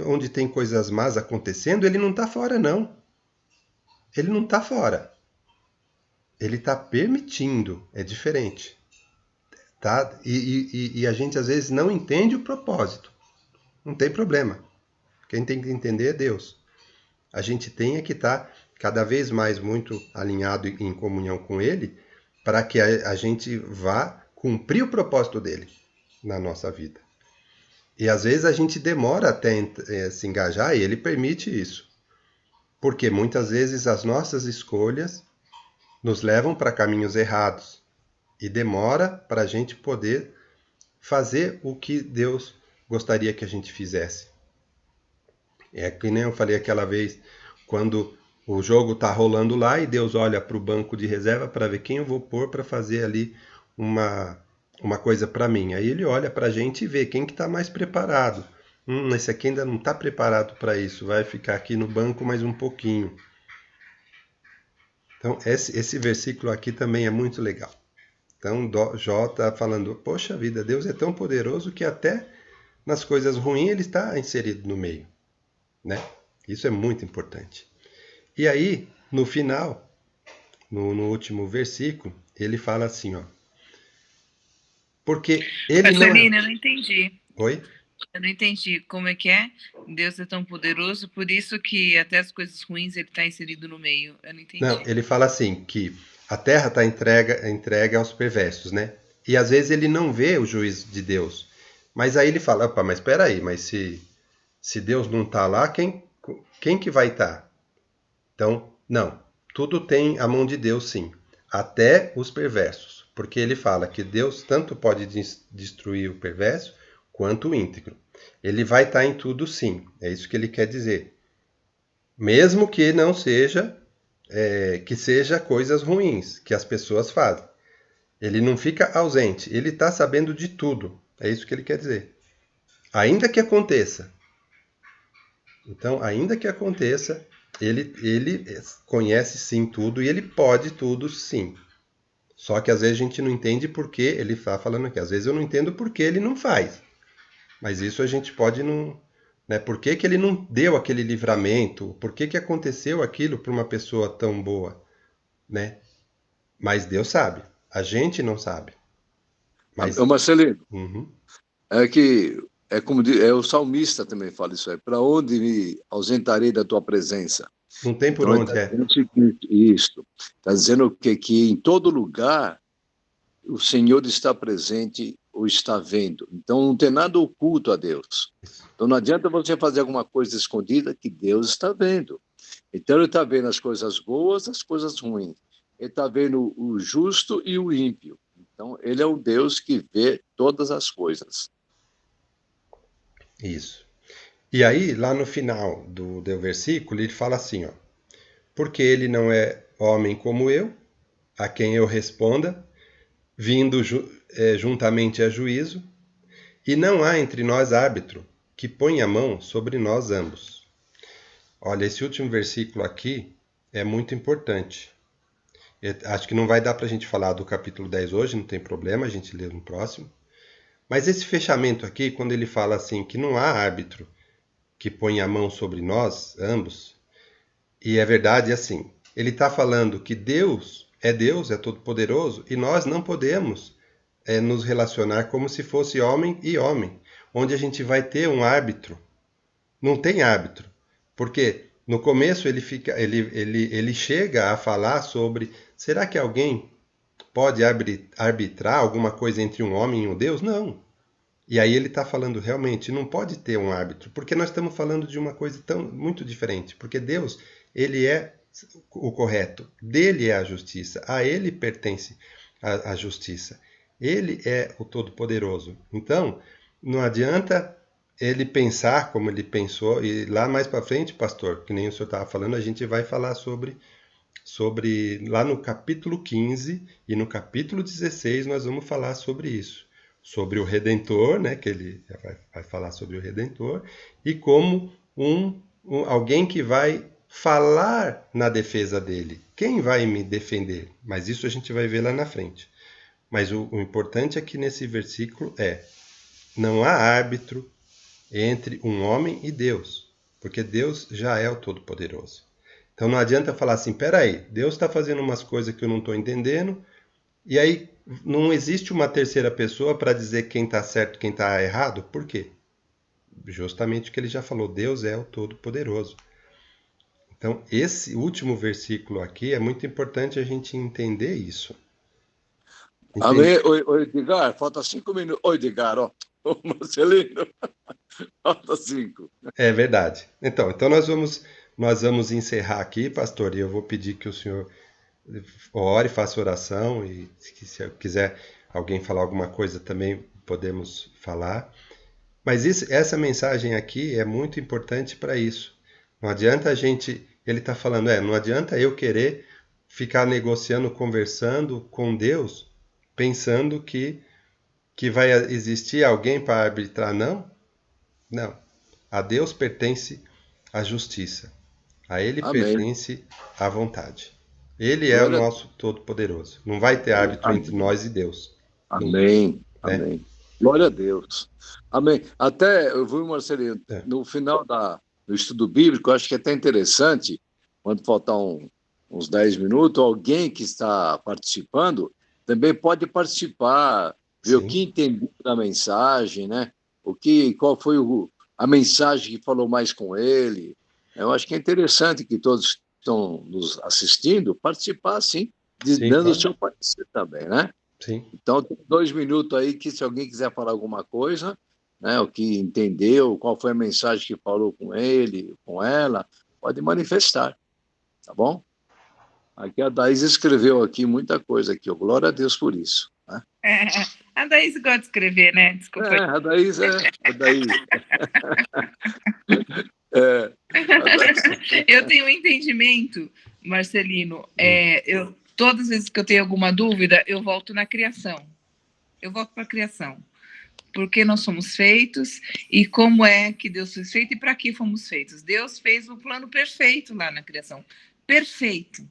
onde tem coisas más acontecendo, ele não está fora não. Ele não está fora. Ele está permitindo, é diferente. Tá? E a gente às vezes não entende o propósito. Não tem problema. Quem tem que entender é Deus. A gente tem que estar cada vez mais muito alinhado em comunhão com Ele, para que a gente vá cumprir o propósito dele na nossa vida. E às vezes a gente demora até se engajar, e Ele permite isso. Porque muitas vezes as nossas escolhas nos levam para caminhos errados. E demora para a gente poder fazer o que Deus gostaria que a gente fizesse. É que nem eu falei aquela vez, quando o jogo está rolando lá e Deus olha para o banco de reserva para ver quem eu vou pôr para fazer ali uma coisa para mim. Aí ele olha para a gente e vê quem que está mais preparado. esse aqui ainda não está preparado para isso, vai ficar aqui no banco mais um pouquinho. Então, esse versículo aqui também é muito legal. Então, Jó está falando, poxa vida, Deus é tão poderoso que até nas coisas ruins ele está inserido no meio, né? Isso é muito importante. E aí, no final, no último versículo, ele fala assim, ó, porque ele não é... Marcelina, eu não entendi. Oi? Eu não entendi como é que é. Deus é tão poderoso, por isso que até as coisas ruins ele está inserido no meio. Eu não entendi. Não, ele fala assim, que a terra está entregue aos perversos, né? E às vezes ele não vê o juízo de Deus. Mas aí ele fala, opa, mas espera aí, mas se Deus não está lá, quem que vai estar? Então, não, tudo tem a mão de Deus sim, até os perversos. Porque ele fala que Deus tanto pode destruir o perverso quanto o íntegro. Ele vai estar em tudo sim, é isso que ele quer dizer. Mesmo que não seja... que seja coisas ruins que as pessoas fazem. Ele não fica ausente, ele está sabendo de tudo. É isso que ele quer dizer. Ainda que aconteça. Então, ainda que aconteça, ele conhece sim tudo e ele pode tudo sim. Só que às vezes a gente não entende por que ele está falando aqui. Às vezes eu não entendo por que ele não faz. Mas isso a gente pode não... Né? Por que ele não deu aquele livramento? Por que aconteceu aquilo para uma pessoa tão boa? Né? Mas Deus sabe. A gente não sabe. Mas... Marcelino, Uhum. é que é como o salmista também fala isso aí. Para onde me ausentarei da tua presença? Não tem por Então, onde, Isso. Está dizendo que em todo lugar o Senhor está presente ou está vendo. Então, não tem nada oculto a Deus. Então, não adianta você fazer alguma coisa escondida que Deus está vendo. Então, ele está vendo as coisas boas, as coisas ruins. Ele está vendo o justo e o ímpio. Então, ele é o Deus que vê todas as coisas. Isso. E aí, lá no final do versículo, ele fala assim, ó, porque ele não é homem como eu, a quem eu responda, vindo juntamente a juízo, e não há entre nós árbitro que ponha a mão sobre nós ambos. Olha, esse último versículo aqui é muito importante. Acho que não vai dar para a gente falar do capítulo 10 hoje, não tem problema, a gente lê no próximo. Mas esse fechamento aqui, quando ele fala assim, que não há árbitro que põe a mão sobre nós, ambos, e é verdade assim, ele está falando que Deus, é todo-poderoso, e nós não podemos nos relacionar como se fosse homem e homem, onde a gente vai ter um árbitro. Não tem árbitro, porque no começo ele chega a falar sobre, será que alguém pode arbitrar alguma coisa entre um homem e um Deus? Não. E aí ele está falando, realmente, não pode ter um árbitro, porque nós estamos falando de uma coisa muito diferente, porque Deus, ele é o correto, dele é a justiça, a ele pertence a justiça. Ele é o Todo-Poderoso. Então, não adianta ele pensar como ele pensou, e lá mais para frente, pastor, que nem o senhor estava falando, a gente vai falar sobre lá no capítulo 15 e no capítulo 16 nós vamos falar sobre isso. Sobre o Redentor, né, que ele vai falar sobre o Redentor, e como alguém que vai falar na defesa dele. Quem vai me defender? Mas isso a gente vai ver lá na frente. Mas o importante aqui nesse versículo não há árbitro entre um homem e Deus, porque Deus já é o Todo-Poderoso. Então não adianta falar assim, peraí, Deus está fazendo umas coisas que eu não estou entendendo, e aí não existe uma terceira pessoa para dizer quem está certo e quem está errado. Por quê? Justamente o que ele já falou, Deus é o Todo-Poderoso. Então esse último versículo aqui é muito importante a gente entender isso. Amém. Oi, Edgar, falta 5 minutos. Oi, Edgar, ó. Ô, Marcelino, falta 5. É verdade. Então nós vamos encerrar aqui, pastor, e eu vou pedir que o senhor ore, faça oração, e se quiser alguém falar alguma coisa também podemos falar. Mas essa mensagem aqui é muito importante para isso. Não adianta ele está falando, não adianta eu querer ficar negociando, conversando com Deus, pensando que vai existir alguém para arbitrar, não. Não. A Deus pertence a justiça. A Ele Amém. pertence a vontade. Ele é o Glória a nosso Todo-Poderoso. Não vai ter árbitro Amém. entre nós e Deus. Amém. Né? Amém. Glória a Deus. Amém. Até, eu vou, Marcelino, no final do estudo bíblico, eu acho que é até interessante, quando faltar uns 10 minutos, alguém que está participando também pode participar, ver o que entendeu da mensagem, né? Qual foi a mensagem que falou mais com ele. Eu acho que é interessante que todos que estão nos assistindo participar, sim, dando o seu parecer também, né? Sim. Então, tem 2 minutos aí que, se alguém quiser falar alguma coisa, né, o que entendeu, qual foi a mensagem que falou com ele, com ela, pode manifestar, tá bom? Aqui a Daís escreveu aqui muita coisa aqui, ó. Glória a Deus por isso. Né? A Daís gosta de escrever, né? Desculpa. A Daís a Daís. Eu tenho um entendimento, Marcelino, todas as vezes que eu tenho alguma dúvida, eu volto na criação. Eu volto para a criação. Por que nós somos feitos e como é que Deus fez feito e para que fomos feitos. Deus fez o plano perfeito lá na criação. Perfeito.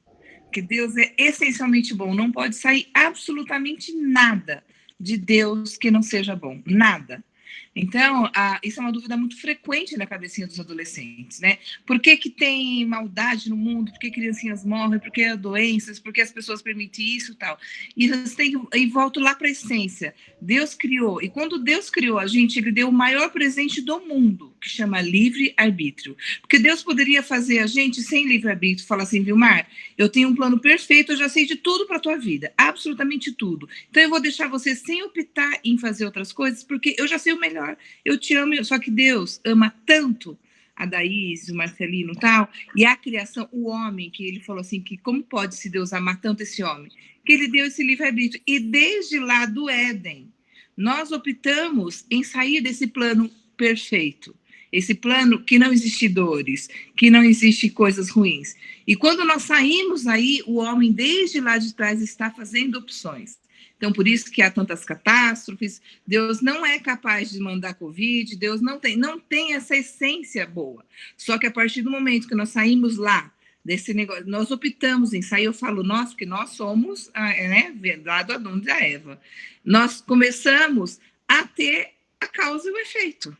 Que Deus é essencialmente bom. Não pode sair absolutamente nada de Deus que não seja bom. Nada. Então, isso é uma dúvida muito frequente na cabecinha dos adolescentes, né? Por que tem maldade no mundo? Por que criancinhas morrem? Por que há doenças? Por que as pessoas permitem isso e tal? E volto lá para a essência. Deus criou, e quando Deus criou a gente, ele deu o maior presente do mundo, que chama livre-arbítrio. Porque Deus poderia fazer a gente sem livre-arbítrio, falar assim, Vilmar, eu tenho um plano perfeito, eu já sei de tudo para a tua vida, absolutamente tudo. Então eu vou deixar você sem optar em fazer outras coisas, porque eu já sei o melhor. Eu te amo, só que Deus ama tanto a Daís, o Marcelino e tal, e a criação, o homem, que ele falou assim, que como pode se Deus amar tanto esse homem? Que ele deu esse livre-arbítrio. E desde lá do Éden, nós optamos em sair desse plano perfeito. Esse plano que não existe dores, que não existe coisas ruins. E quando nós saímos aí, o homem desde lá de trás está fazendo opções. Então, por isso que há tantas catástrofes, Deus não é capaz de mandar Covid, Deus não tem essa essência boa. Só que a partir do momento que nós saímos lá, desse negócio, nós optamos em sair, eu falo nós, porque nós somos, né, lá do Adão e da Eva. Nós começamos a ter a causa e o efeito,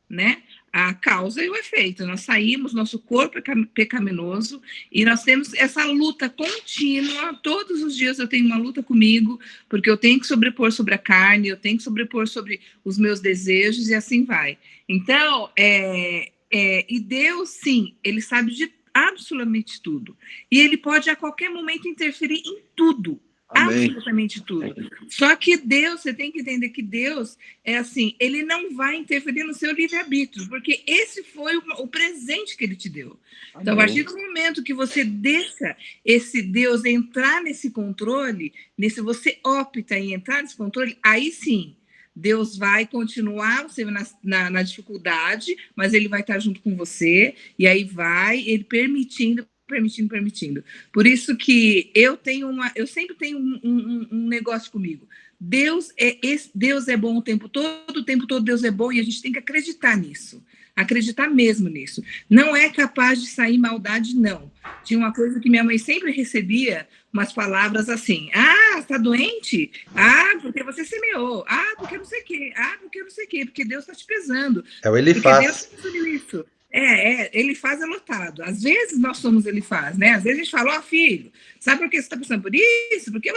né? A causa e o efeito. Nós saímos, nosso corpo é pecaminoso e nós temos essa luta contínua. Todos os dias eu tenho uma luta comigo, porque eu tenho que sobrepor sobre a carne, eu tenho que sobrepor sobre os meus desejos e assim vai. Então, e Deus, sim, ele sabe de absolutamente tudo. E ele pode a qualquer momento interferir em tudo. Amém. Absolutamente tudo. Só que Deus, você tem que entender que Deus é assim, ele não vai interferir no seu livre-arbítrio, porque esse foi o presente que ele te deu. Amém. Então, a partir do momento que você deixa esse Deus entrar nesse controle, você opta em entrar nesse controle, aí sim, Deus vai continuar você na dificuldade, mas ele vai estar junto com você, e aí ele permitindo. Por isso que eu sempre tenho um negócio comigo. Deus é bom o tempo todo Deus é bom, e a gente tem que acreditar nisso. Acreditar mesmo nisso. Não é capaz de sair maldade, não. Tinha uma coisa que minha mãe sempre recebia, umas palavras assim, está doente? Porque você semeou. Porque não sei o quê. Porque não sei o quê. Porque Deus está te pesando. Ele faz. Deus está fazendo isso. Ele faz lotado. Às vezes nós somos ele faz, né? Às vezes a gente fala, filho, sabe por que você está passando por isso? Porque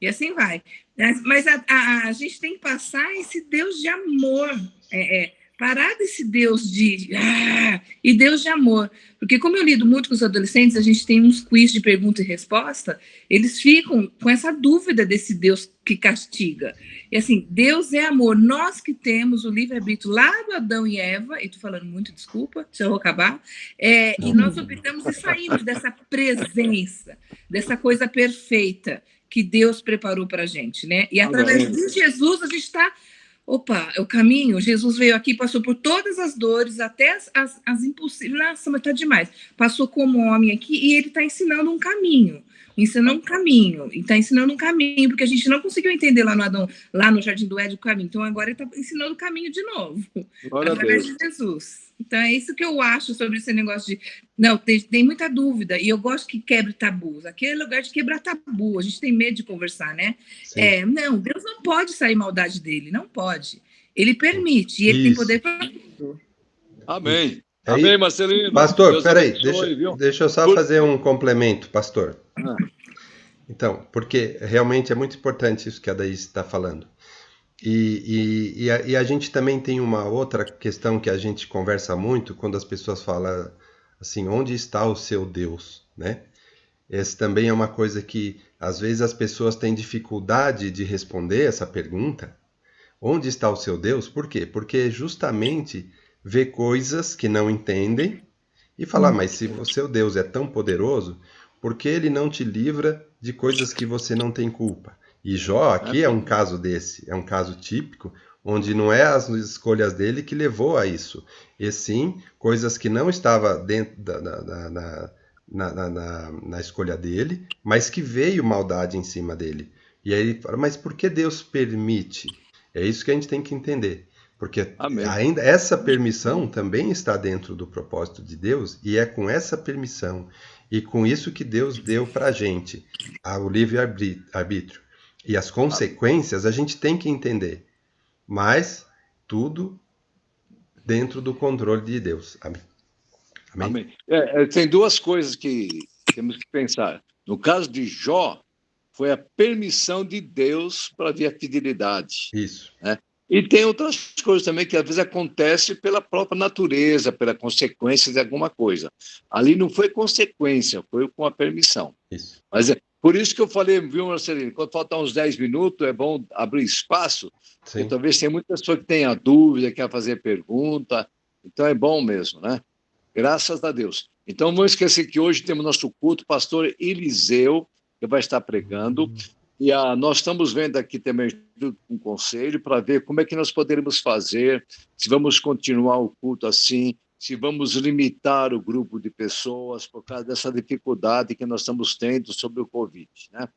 e assim vai. Mas a gente tem que passar esse Deus de amor, parar desse Deus e Deus de amor. Porque como eu lido muito com os adolescentes, a gente tem uns quiz de pergunta e resposta, eles ficam com essa dúvida desse Deus que castiga. E assim, Deus é amor. Nós que temos o livre-arbítrio lá do Adão e Eva, e estou falando muito, desculpa, se eu vou acabar, e nós optamos e saímos dessa presença, dessa coisa perfeita que Deus preparou para a gente, né? E através de Jesus a gente está... o caminho, Jesus veio aqui, passou por todas as dores, até as impossíveis, nossa, mas tá demais, passou como homem aqui, e ele está ensinando um caminho, ensinando um caminho. E está ensinando um caminho, porque a gente não conseguiu entender lá no Adão, lá no Jardim do Éden o caminho. Então agora ele está ensinando o caminho de novo, através de Jesus. Então é isso que eu acho sobre esse negócio de... Não, tem muita dúvida, e eu gosto que quebre tabus. Aqui é lugar de quebrar tabu, a gente tem medo de conversar, né? Não, Deus não pode sair maldade dele, não pode. Ele permite, e ele tem poder para tudo. Amém. Amém, Marcelino. Pastor, peraí, deixa eu só fazer um complemento, pastor. Então, porque realmente é muito importante isso que a Daís está falando. E a gente também tem uma outra questão que a gente conversa muito quando as pessoas falam assim, onde está o seu Deus, né? Essa também é uma coisa que às vezes as pessoas têm dificuldade de responder essa pergunta. Onde está o seu Deus? Por quê? Porque justamente vê coisas que não entendem e fala, mas se o seu Deus é tão poderoso, por que ele não te livra de coisas que você não tem culpa? E Jó aqui é um caso desse, é um caso típico, onde não é as escolhas dele que levou a isso, e sim coisas que não estavam dentro na escolha dele, mas que veio maldade em cima dele. E aí ele fala, mas por que Deus permite? É isso que a gente tem que entender. Porque ainda essa permissão também está dentro do propósito de Deus, e é com essa permissão e com isso que Deus deu para a gente, o livre-arbítrio. E as consequências a gente tem que entender, mas tudo dentro do controle de Deus. Amém. Amém. Tem duas coisas que temos que pensar. No caso de Jó, foi a permissão de Deus para ver a fidelidade. Isso. Né? E tem outras coisas também que às vezes acontece pela própria natureza, pela consequência de alguma coisa. Ali não foi consequência, foi com a permissão. Isso. Mas por isso que eu falei, viu, Marcelino, quando faltar uns 10 minutos, é bom abrir espaço, porque talvez tenha muitas pessoas que tenham dúvida, quer fazer pergunta, então é bom mesmo, né? Graças a Deus. Então, não esquecer que hoje temos nosso culto, pastor Eliseu, que vai estar pregando, e nós estamos vendo aqui também um conselho para ver como é que nós poderíamos fazer, se vamos continuar o culto assim, se vamos limitar o grupo de pessoas por causa dessa dificuldade que nós estamos tendo sobre o Covid, né?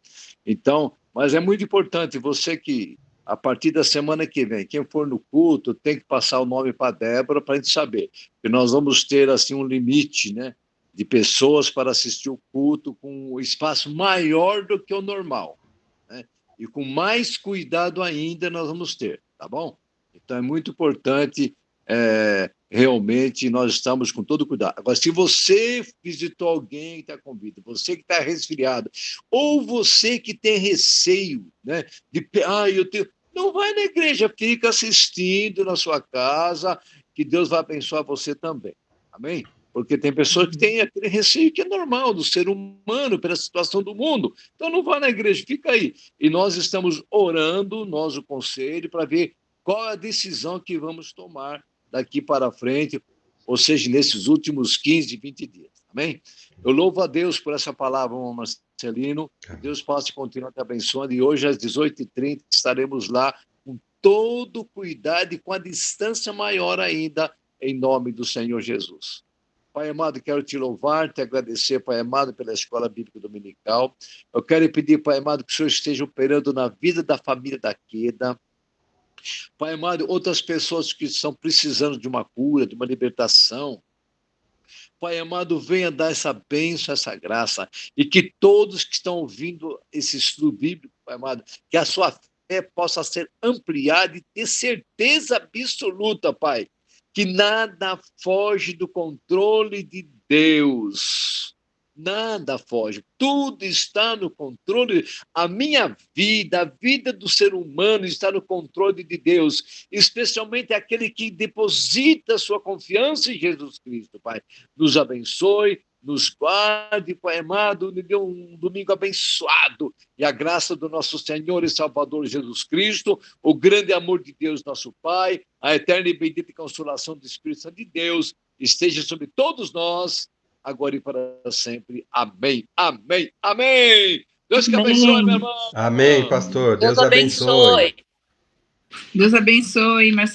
Então, mas é muito importante, você que, a partir da semana que vem, quem for no culto, tem que passar o nome para a Débora para a gente saber, que nós vamos ter, assim, um limite, né, de pessoas para assistir o culto com um espaço maior do que o normal, né? E com mais cuidado ainda nós vamos ter, tá bom? Então, é muito importante... realmente nós estamos com todo cuidado. Agora, se você visitou alguém que está com Covid, você que está resfriado, ou você que tem receio, né, não vai na igreja, fica assistindo na sua casa, que Deus vai abençoar você também. Amém? Porque tem pessoas que têm aquele receio que é normal do ser humano, pela situação do mundo. Então não vai na igreja, fica aí. E nós estamos orando, nós o conselho, para ver qual é a decisão que vamos tomar daqui para frente, ou seja, nesses últimos 15, 20 dias. Amém? Eu louvo a Deus por essa palavra, Marcelino. Que Deus possa continuar te abençoando. E hoje, às 18h30, estaremos lá com todo cuidado e com a distância maior ainda, em nome do Senhor Jesus. Pai amado, quero te louvar, te agradecer, Pai amado, pela Escola Bíblica Dominical. Eu quero pedir, Pai amado, que o Senhor esteja operando na vida da família da Queda. Pai amado, outras pessoas que estão precisando de uma cura, de uma libertação. Pai amado, venha dar essa bênção, essa graça, e que todos que estão ouvindo esse estudo bíblico, Pai amado, que a sua fé possa ser ampliada e ter certeza absoluta, Pai, que nada foge do controle de Deus. Nada foge, tudo está no controle. A minha vida, a vida do ser humano está no controle de Deus, especialmente aquele que deposita sua confiança em Jesus Cristo, Pai. Nos abençoe, nos guarde, Pai amado, me dê um domingo abençoado, e a graça do nosso Senhor e Salvador Jesus Cristo, o grande amor de Deus, nosso Pai, a eterna e bendita consolação do Espírito Santo de Deus, esteja sobre todos nós, agora e para sempre. Amém, amém, amém. Deus que abençoe, meu irmão. Amém, pastor. Deus abençoe. Deus abençoe, Marcelo.